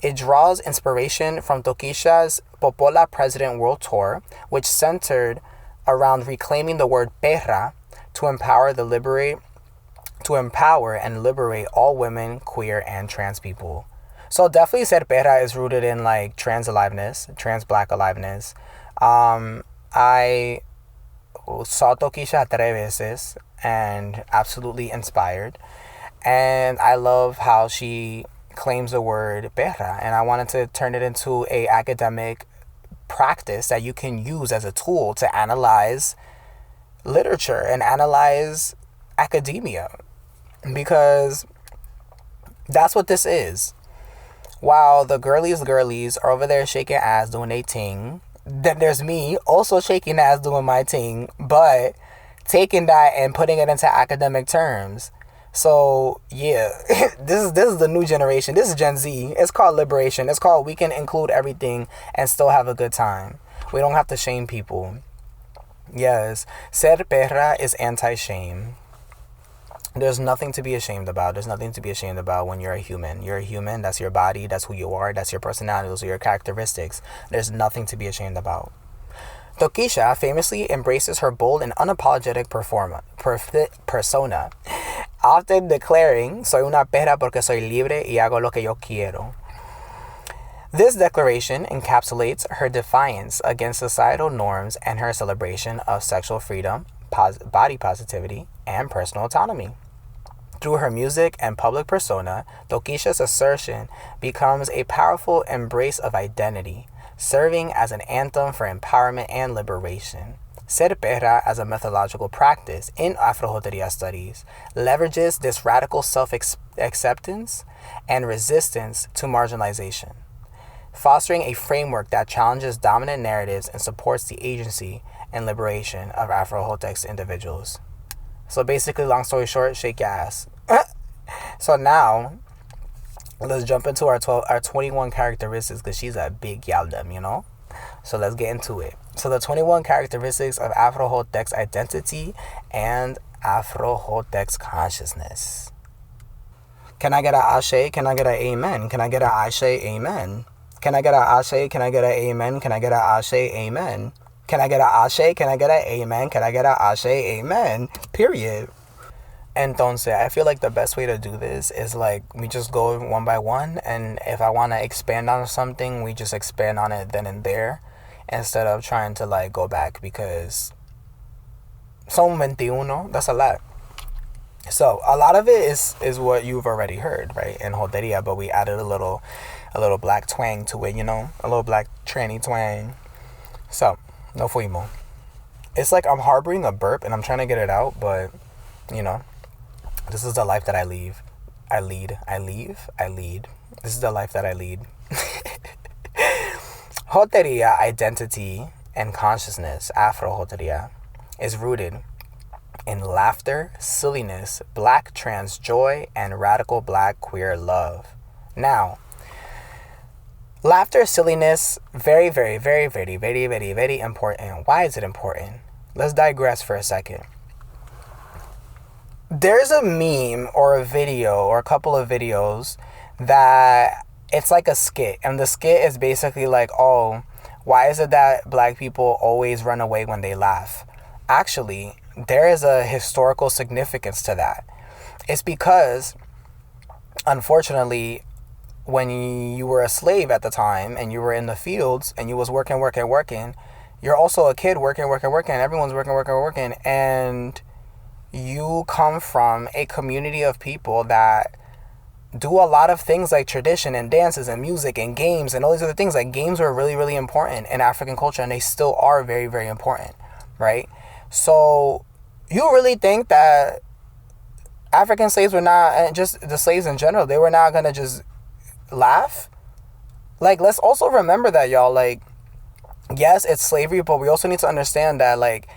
It draws inspiration from Tokischa's Popola President World Tour, which centered around reclaiming the word perra to empower and liberate all women, queer, and trans people. So definitely Ser Perra is rooted in like trans aliveness, trans black aliveness. I saw Tokischa 3 veces and absolutely inspired. And I love how she claims the word perra, and I wanted to turn it into a academic practice that you can use as a tool to analyze literature and analyze academia, because that's what this is. While the girlies are over there shaking ass doing their thing, then there's me also shaking ass doing my thing, but taking that and putting it into academic terms. So yeah, this is the new generation. This is Gen Z. It's called liberation. It's called we can include everything and still have a good time. We don't have to shame people. Yes, Ser Perra is anti-shame. There's nothing to be ashamed about. There's nothing to be ashamed about when you're a human. You're a human. That's your body. That's who you are. That's your personality. Those are your characteristics. There's nothing to be ashamed about. Tokisha famously embraces her bold and unapologetic persona, often declaring, "Soy una perra porque soy libre y hago lo que yo quiero." This declaration encapsulates her defiance against societal norms and her celebration of sexual freedom, body positivity, and personal autonomy. Through her music and public persona, Tokisha's assertion becomes a powerful embrace of identity, serving as an anthem for empowerment and liberation. Ser perra as a methodological practice in Afro-Jotería Studies leverages this radical self-acceptance and resistance to marginalization, fostering a framework that challenges dominant narratives and supports the agency and liberation of Afro-Jotx individuals. So basically, long story short, shake your ass. So now, let's jump into our 21 characteristics, because she's a big yaldem, you know? So let's get into it. So the 21 characteristics of Afro-Jotx identity and Afro-Jotx consciousness. Can I get an ashe? Can I get an amen? Can I get an ashe? Amen. Can I get an ashe? Can I get an amen? Can I get an ashe? Amen. Can I get an ashe? Can I get an amen? Can I get an ashe? Amen. Period. Entonces, I feel like the best way to do this is like we just go one by one, and if I want to expand on something, we just expand on it then and there, instead of trying to like go back, because son 21, that's a lot. So a lot of it is what you've already heard, right, in Jotería, but we added a little black twang to it, you know, a little black tranny twang. So no fuimo. It's like I'm harboring a burp and I'm trying to get it out, but you know, this is the life that I lead. This is the life that I lead. Jotería identity and consciousness, Afro-Jotería, is rooted in laughter, silliness, black trans joy, and radical black queer love. Now, laughter, silliness, very, very, very, very, very, very, very important. Why is it important? Let's digress for a second. There's a meme or a video or a couple of videos that it's like a skit, and the skit is basically like, oh, why is it that black people always run away when they laugh? Actually, there is a historical significance to that. It's because, unfortunately, when you were a slave at the time and you were in the fields and you was working, you're also a kid working, everyone's working, and you come from a community of people that do a lot of things like tradition and dances and music and games and all these other things. Like, games were really, really important in African culture, and they still are very, very important, right? So you really think that African slaves were not, and just the slaves in general, they were not gonna just laugh? Like, let's also remember that, y'all. Like, yes, it's slavery, but we also need to understand that, like,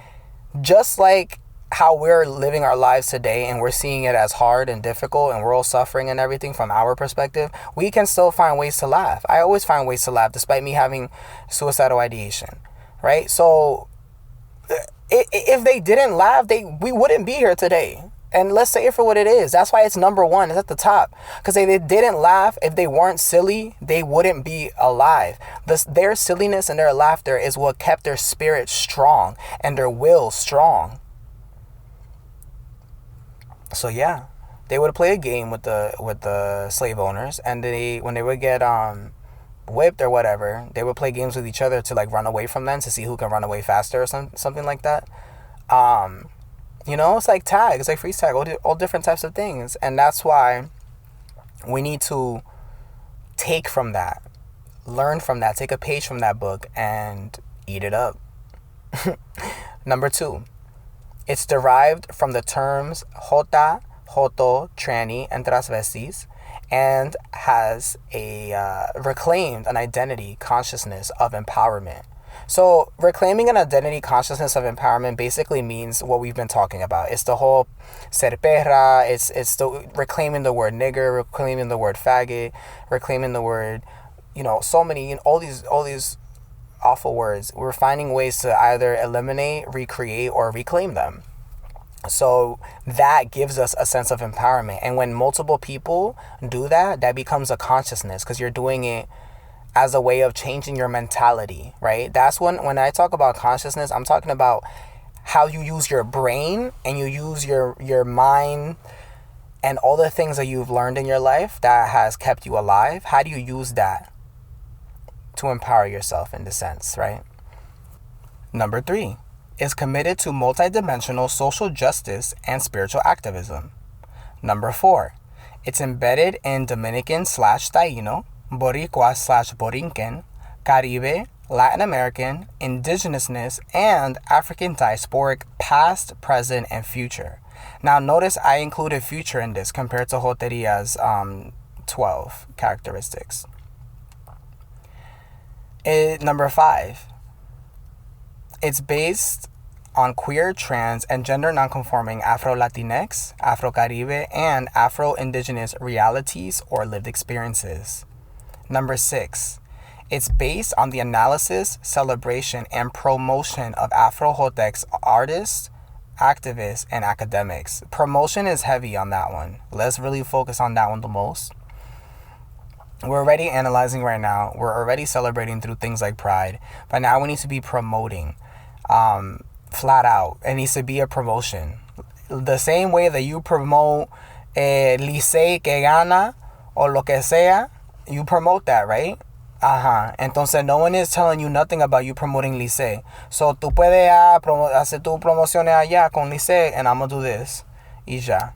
just like how we're living our lives today and we're seeing it as hard and difficult and we're all suffering and everything from our perspective, we can still find ways to laugh. I always find ways to laugh despite me having suicidal ideation, right? So if they didn't laugh, we wouldn't be here today. And let's say it for what it is. That's why it's number one. It's at the top. Because if they didn't laugh, if they weren't silly, they wouldn't be alive. Their silliness and their laughter is what kept their spirit strong and their will strong. So yeah, they would play a game with the slave owners, and when they would get whipped or whatever, they would play games with each other to like run away from them, to see who can run away faster or something like that. You know, it's like tag, it's like freeze tag, all different types of things. And that's why we need to take from that, learn from that, take a page from that book and eat it up. Number 2, it's derived from the terms jota, joto, tranny, and transvestis, and has reclaimed an identity consciousness of empowerment. So reclaiming an identity consciousness of empowerment basically means what we've been talking about. It's the whole ser perra, it's the reclaiming the word nigger, reclaiming the word faggot, reclaiming the word, you know, so many, all these awful words. We're finding ways to either eliminate, recreate, or reclaim them. So that gives us a sense of empowerment. And when multiple people do that, that becomes a consciousness, because you're doing it as a way of changing your mentality, right? That's when I talk about consciousness, I'm talking about how you use your brain and you use your mind and all the things that you've learned in your life that has kept you alive. How do you use that to empower yourself in the sense, right? Number 3 is committed to multidimensional social justice and spiritual activism. Number 4, it's embedded in Dominican/Taíno, Boricua/Borinquen, Caribe, Latin American, Indigenousness, and African diasporic past, present, and future. Now notice I included future in this compared to Joteria's 12 characteristics. Number 5, it's based on queer, trans, and gender nonconforming Afro-Latinx, Afro-Caribbean, and Afro-Indigenous realities or lived experiences. Number 6, it's based on the analysis, celebration, and promotion of Afro-Jotx artists, activists, and academics. Promotion is heavy on that one. Let's really focus on that one the most. We're already analyzing right now. We're already celebrating through things like Pride, but now we need to be promoting. Flat out. It needs to be a promotion. The same way that you promote Licey que gana o lo que sea, you promote that, right? Entonces no one is telling you nothing about you promoting Licey. So tú puedes hacer tus promociones allá con Licey, and I'm gonna do this. Y ya.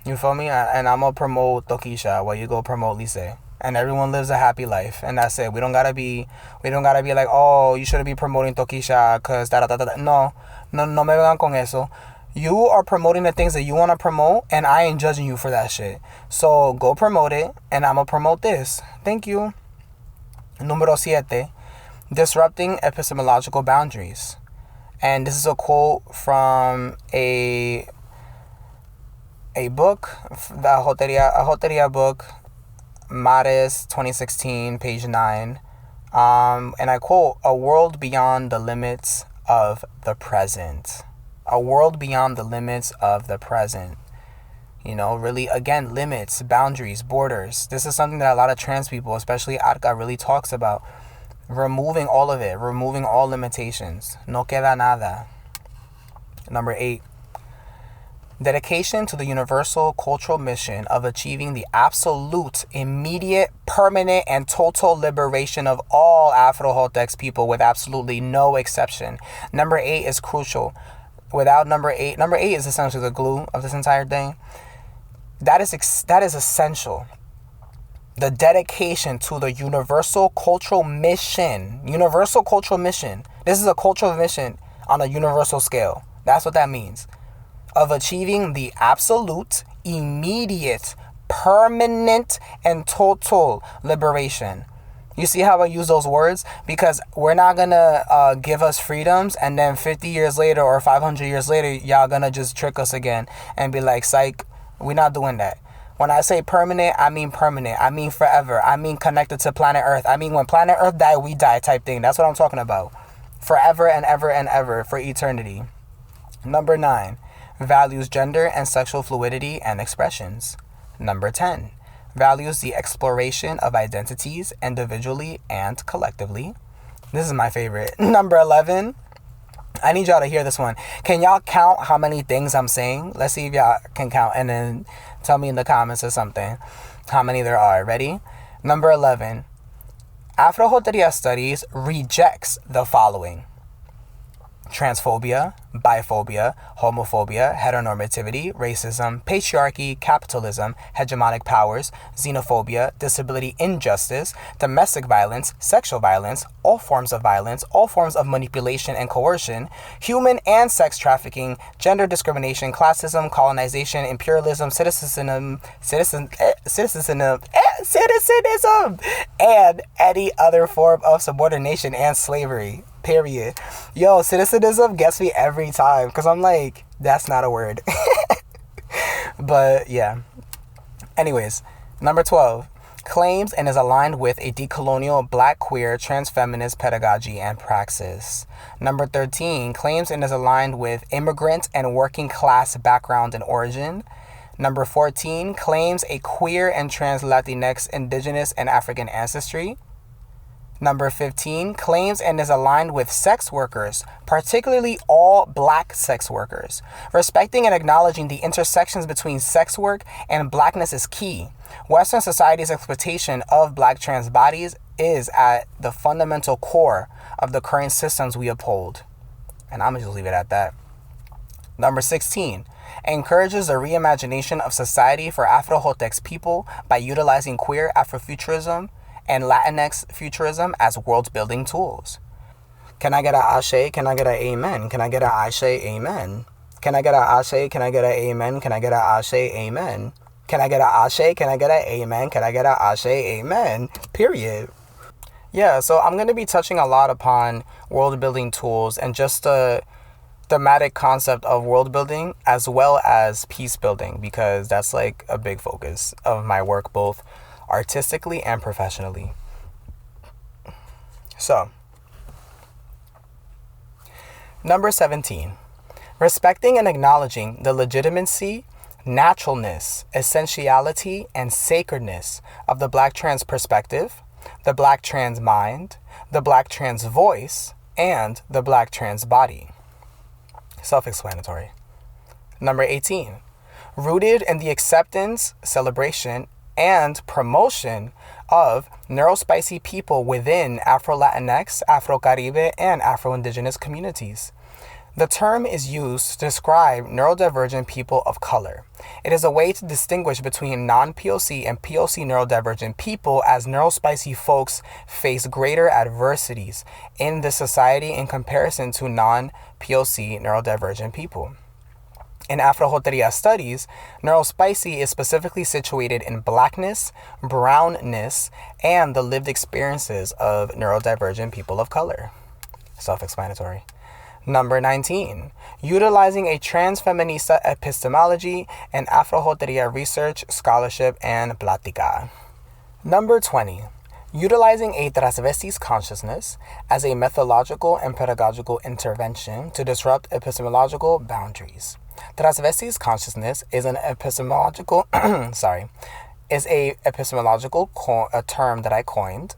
You feel me? And I'm gonna promote Toquisha while you go promote Licey. And everyone lives a happy life, and that's it. We don't gotta be like, oh, you shouldn't be promoting Toquisha because da da da da. No me vengan con eso. You are promoting the things that you want to promote, and I ain't judging you for that shit. So go promote it, and I'm gonna promote this. Thank you. Número 7, disrupting epistemological boundaries. And this is a quote from a book, the Jotería book, Mares 2016, page 9. And I quote, "A world beyond the limits of the present." A world beyond the limits of the present. You know, really, again, limits, boundaries, borders. This is something that a lot of trans people, especially Arca, really talks about. Removing all of it, removing all limitations. No queda nada. Number 8, dedication to the universal cultural mission of achieving the absolute, immediate, permanent, and total liberation of all Afro-Jotx people with absolutely no exception. Number 8 is crucial. Without number 8 is essentially the glue of this entire thing. That is essential. The dedication to the universal cultural mission. Universal cultural mission. This is a cultural mission on a universal scale. That's what that means. Of achieving the absolute, immediate, permanent, and total liberation. You see how I use those words? Because we're not gonna give us freedoms and then 50 years later or 500 years later, y'all gonna just trick us again and be like, psych, we're not doing that. When I say permanent, I mean permanent. I mean forever. I mean connected to planet Earth. I mean when planet Earth die, we die type thing. That's what I'm talking about. Forever and ever and ever, for eternity. Number 9, values gender and sexual fluidity and expressions. Number 10, values the exploration of identities individually and collectively. This is my favorite. Number 11, I need y'all to hear this one. Can y'all count how many things I'm saying? Let's see if y'all can count, and then tell me in the comments or something how many there are. Ready? Number 11, Afro-Jotería Studies rejects the following: transphobia, biphobia, homophobia, heteronormativity, racism, patriarchy, capitalism, hegemonic powers, xenophobia, disability injustice, domestic violence, sexual violence, all forms of violence, all forms of manipulation and coercion, human and sex trafficking, gender discrimination, classism, colonization, imperialism, citizenship, and any other form of subordination and slavery. Period. Yo, citizenism gets me every time because I'm like, that's not a word. But yeah. Anyways, number 12, claims and is aligned with a decolonial Black, queer, trans feminist pedagogy and praxis. Number 13, claims and is aligned with immigrant and working class background and origin. Number 14, claims a queer and trans Latinx, indigenous, and African ancestry. Number 15, claims and is aligned with sex workers, particularly all Black sex workers. Respecting and acknowledging the intersections between sex work and Blackness is key. Western society's exploitation of Black trans bodies is at the fundamental core of the current systems we uphold. And I'm going to just leave it at that. Number 16, encourages the reimagination of society for Afro-Jotx people by utilizing queer Afrofuturism and Latinx futurism as world-building tools. Can I get a ashe? Can I get a amen? Can I get a ashe? Amen. Can I get a ashe? Can I get a amen? Can I get a ashe? Amen. Can I get a ashe? Can I get a amen? Can I get a ashe? Amen. Period. Yeah, so I'm going to be touching a lot upon world-building tools and just the thematic concept of world building as well as peace building, because that's like a big focus of my work, both artistically and professionally. So, number 17, respecting and acknowledging the legitimacy, naturalness, essentiality, and sacredness of the Black trans perspective, the Black trans mind, the Black trans voice, and the Black trans body. Self-explanatory. Number 18, rooted in the acceptance, celebration, and promotion of neurospicy people within Afro-Latinx, Afro-Caribbean, and Afro-Indigenous communities. The term is used to describe neurodivergent people of color. It is a way to distinguish between non-POC and POC neurodivergent people, as neurospicy folks face greater adversities in the society in comparison to non-POC neurodivergent people. In Afro-Jotería Studies, neurospicy is specifically situated in Blackness, brownness, and the lived experiences of neurodivergent people of color. Self-explanatory. Number 19, utilizing a transfeminista epistemology and Afro-Jotería research, scholarship, and plática. Number 20, utilizing a transvestis consciousness as a methodological and pedagogical intervention to disrupt epistemological boundaries. Transvestis consciousness is an epistemological, a term that I coined,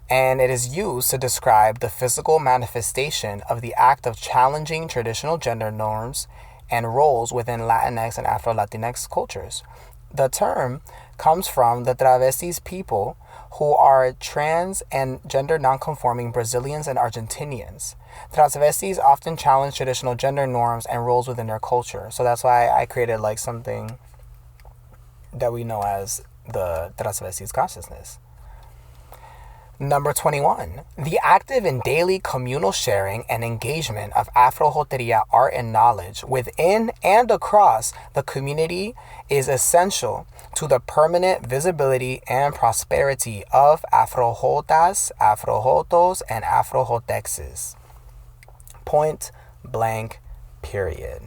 and it is used to describe the physical manifestation of the act of challenging traditional gender norms and roles within Latinx and Afro-Latinx cultures. The term comes from the travestis people who are trans and gender nonconforming Brazilians and Argentinians. Transvestis often challenge traditional gender norms and roles within their culture. So that's why I created like something that we know as the transvestis consciousness. Number 21, the active and daily communal sharing and engagement of Afro-Jotería art and knowledge within and across the community is essential to the permanent visibility and prosperity of Afro-Jotas, Afro-Jotos, and Afro-Jotxes. Point blank, period.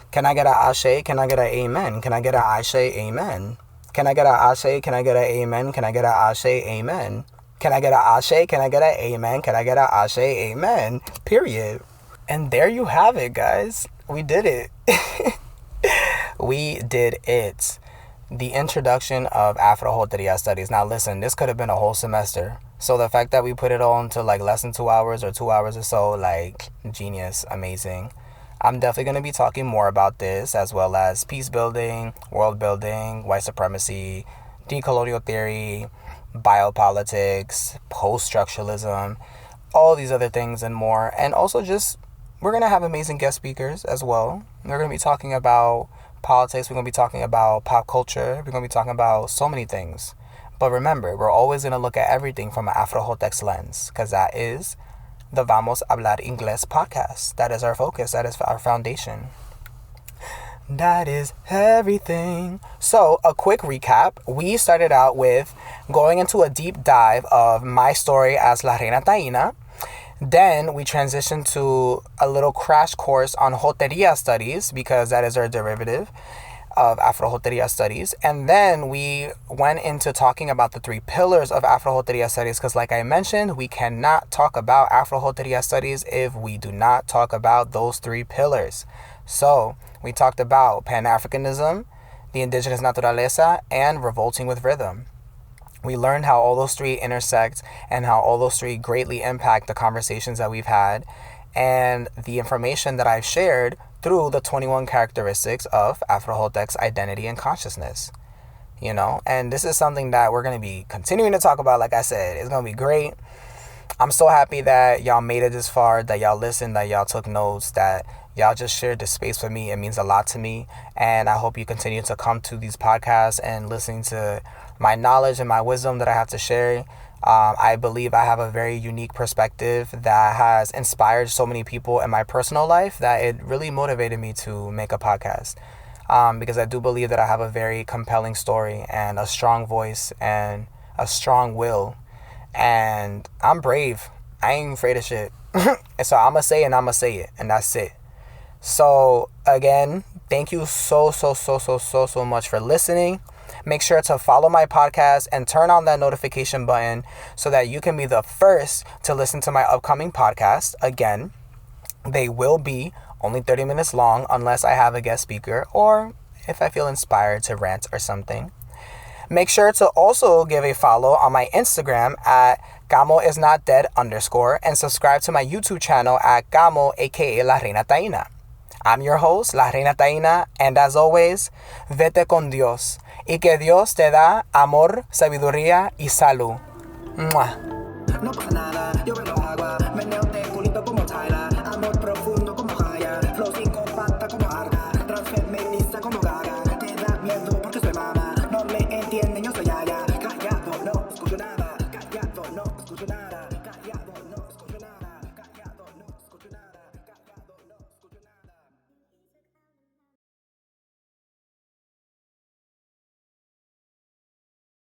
Can I get a ashe? Can I get a amen? Can I get a ashe? Amen. Can I get a ashe? Can I get a amen? Can I get a ashe? Amen. Can I get a ashe? Can I get a amen? Can I get a ashe? Amen. Period. And there you have it, guys. We did it. We did it. The introduction of Afro-Jotería Studies. Now listen, this could have been a whole semester. So the fact that we put it on to like less than 2 hours or 2 hours or so, like genius, amazing. I'm definitely going to be talking more about this, as well as peace building, world building, white supremacy, decolonial theory, biopolitics, post-structuralism, all these other things and more. And also just, we're going to have amazing guest speakers as well. We're going to be talking about politics. We're going to be talking about pop culture. We're going to be talking about so many things. But remember, we're always going to look at everything from an Afro-Jotx lens, because that is the Vamos a Hablar Inglés podcast. That is our focus. That is our foundation. That is everything. So, a quick recap. We started out with going into a deep dive of my story as La Reina Taína. Then we transitioned to a little crash course on Jotería studies, because that is our derivative. of Afro-Jotería Studies. And then we went into talking about the 3 pillars of Afro-Jotería Studies, because like I mentioned, we cannot talk about Afro-Jotería Studies if we do not talk about those 3 pillars. So we talked about Pan-Africanism, the indigenous naturaleza, and revolting with rhythm. We learned how all those 3 intersect and how all those 3 greatly impact the conversations that we've had and the information that I've shared through the 21 characteristics of Afro-Jotx identity and consciousness. And this is something that we're going to be continuing to talk about. Like I said, it's going to be great. I'm so happy that y'all made it this far, that y'all listened, that y'all took notes, that y'all just shared this space with me. It means a lot to me. And I hope you continue to come to these podcasts and listen to my knowledge and my wisdom that I have to share. I believe I have a very unique perspective that has inspired so many people in my personal life that it really motivated me to make a podcast. Because I do believe that I have a very compelling story and a strong voice and a strong will. And I'm brave. I ain't afraid of shit. And so I'm going to say it and I'm going to say it. And that's it. So again, thank you so much for listening. Make sure to follow my podcast and turn on that notification button so that you can be the first to listen to my upcoming podcast. Again, they will be only 30 minutes long unless I have a guest speaker or if I feel inspired to rant or something. Make sure to also give a follow on my Instagram at GamoIsNotDead_ and subscribe to my YouTube channel at Gamo, aka La Reina Taína. I'm your host, La Reina Taína, and as always, vete con Dios. Y que Dios te da amor, sabiduría y salud. ¡Mua! No pasa nada, yo veo agua.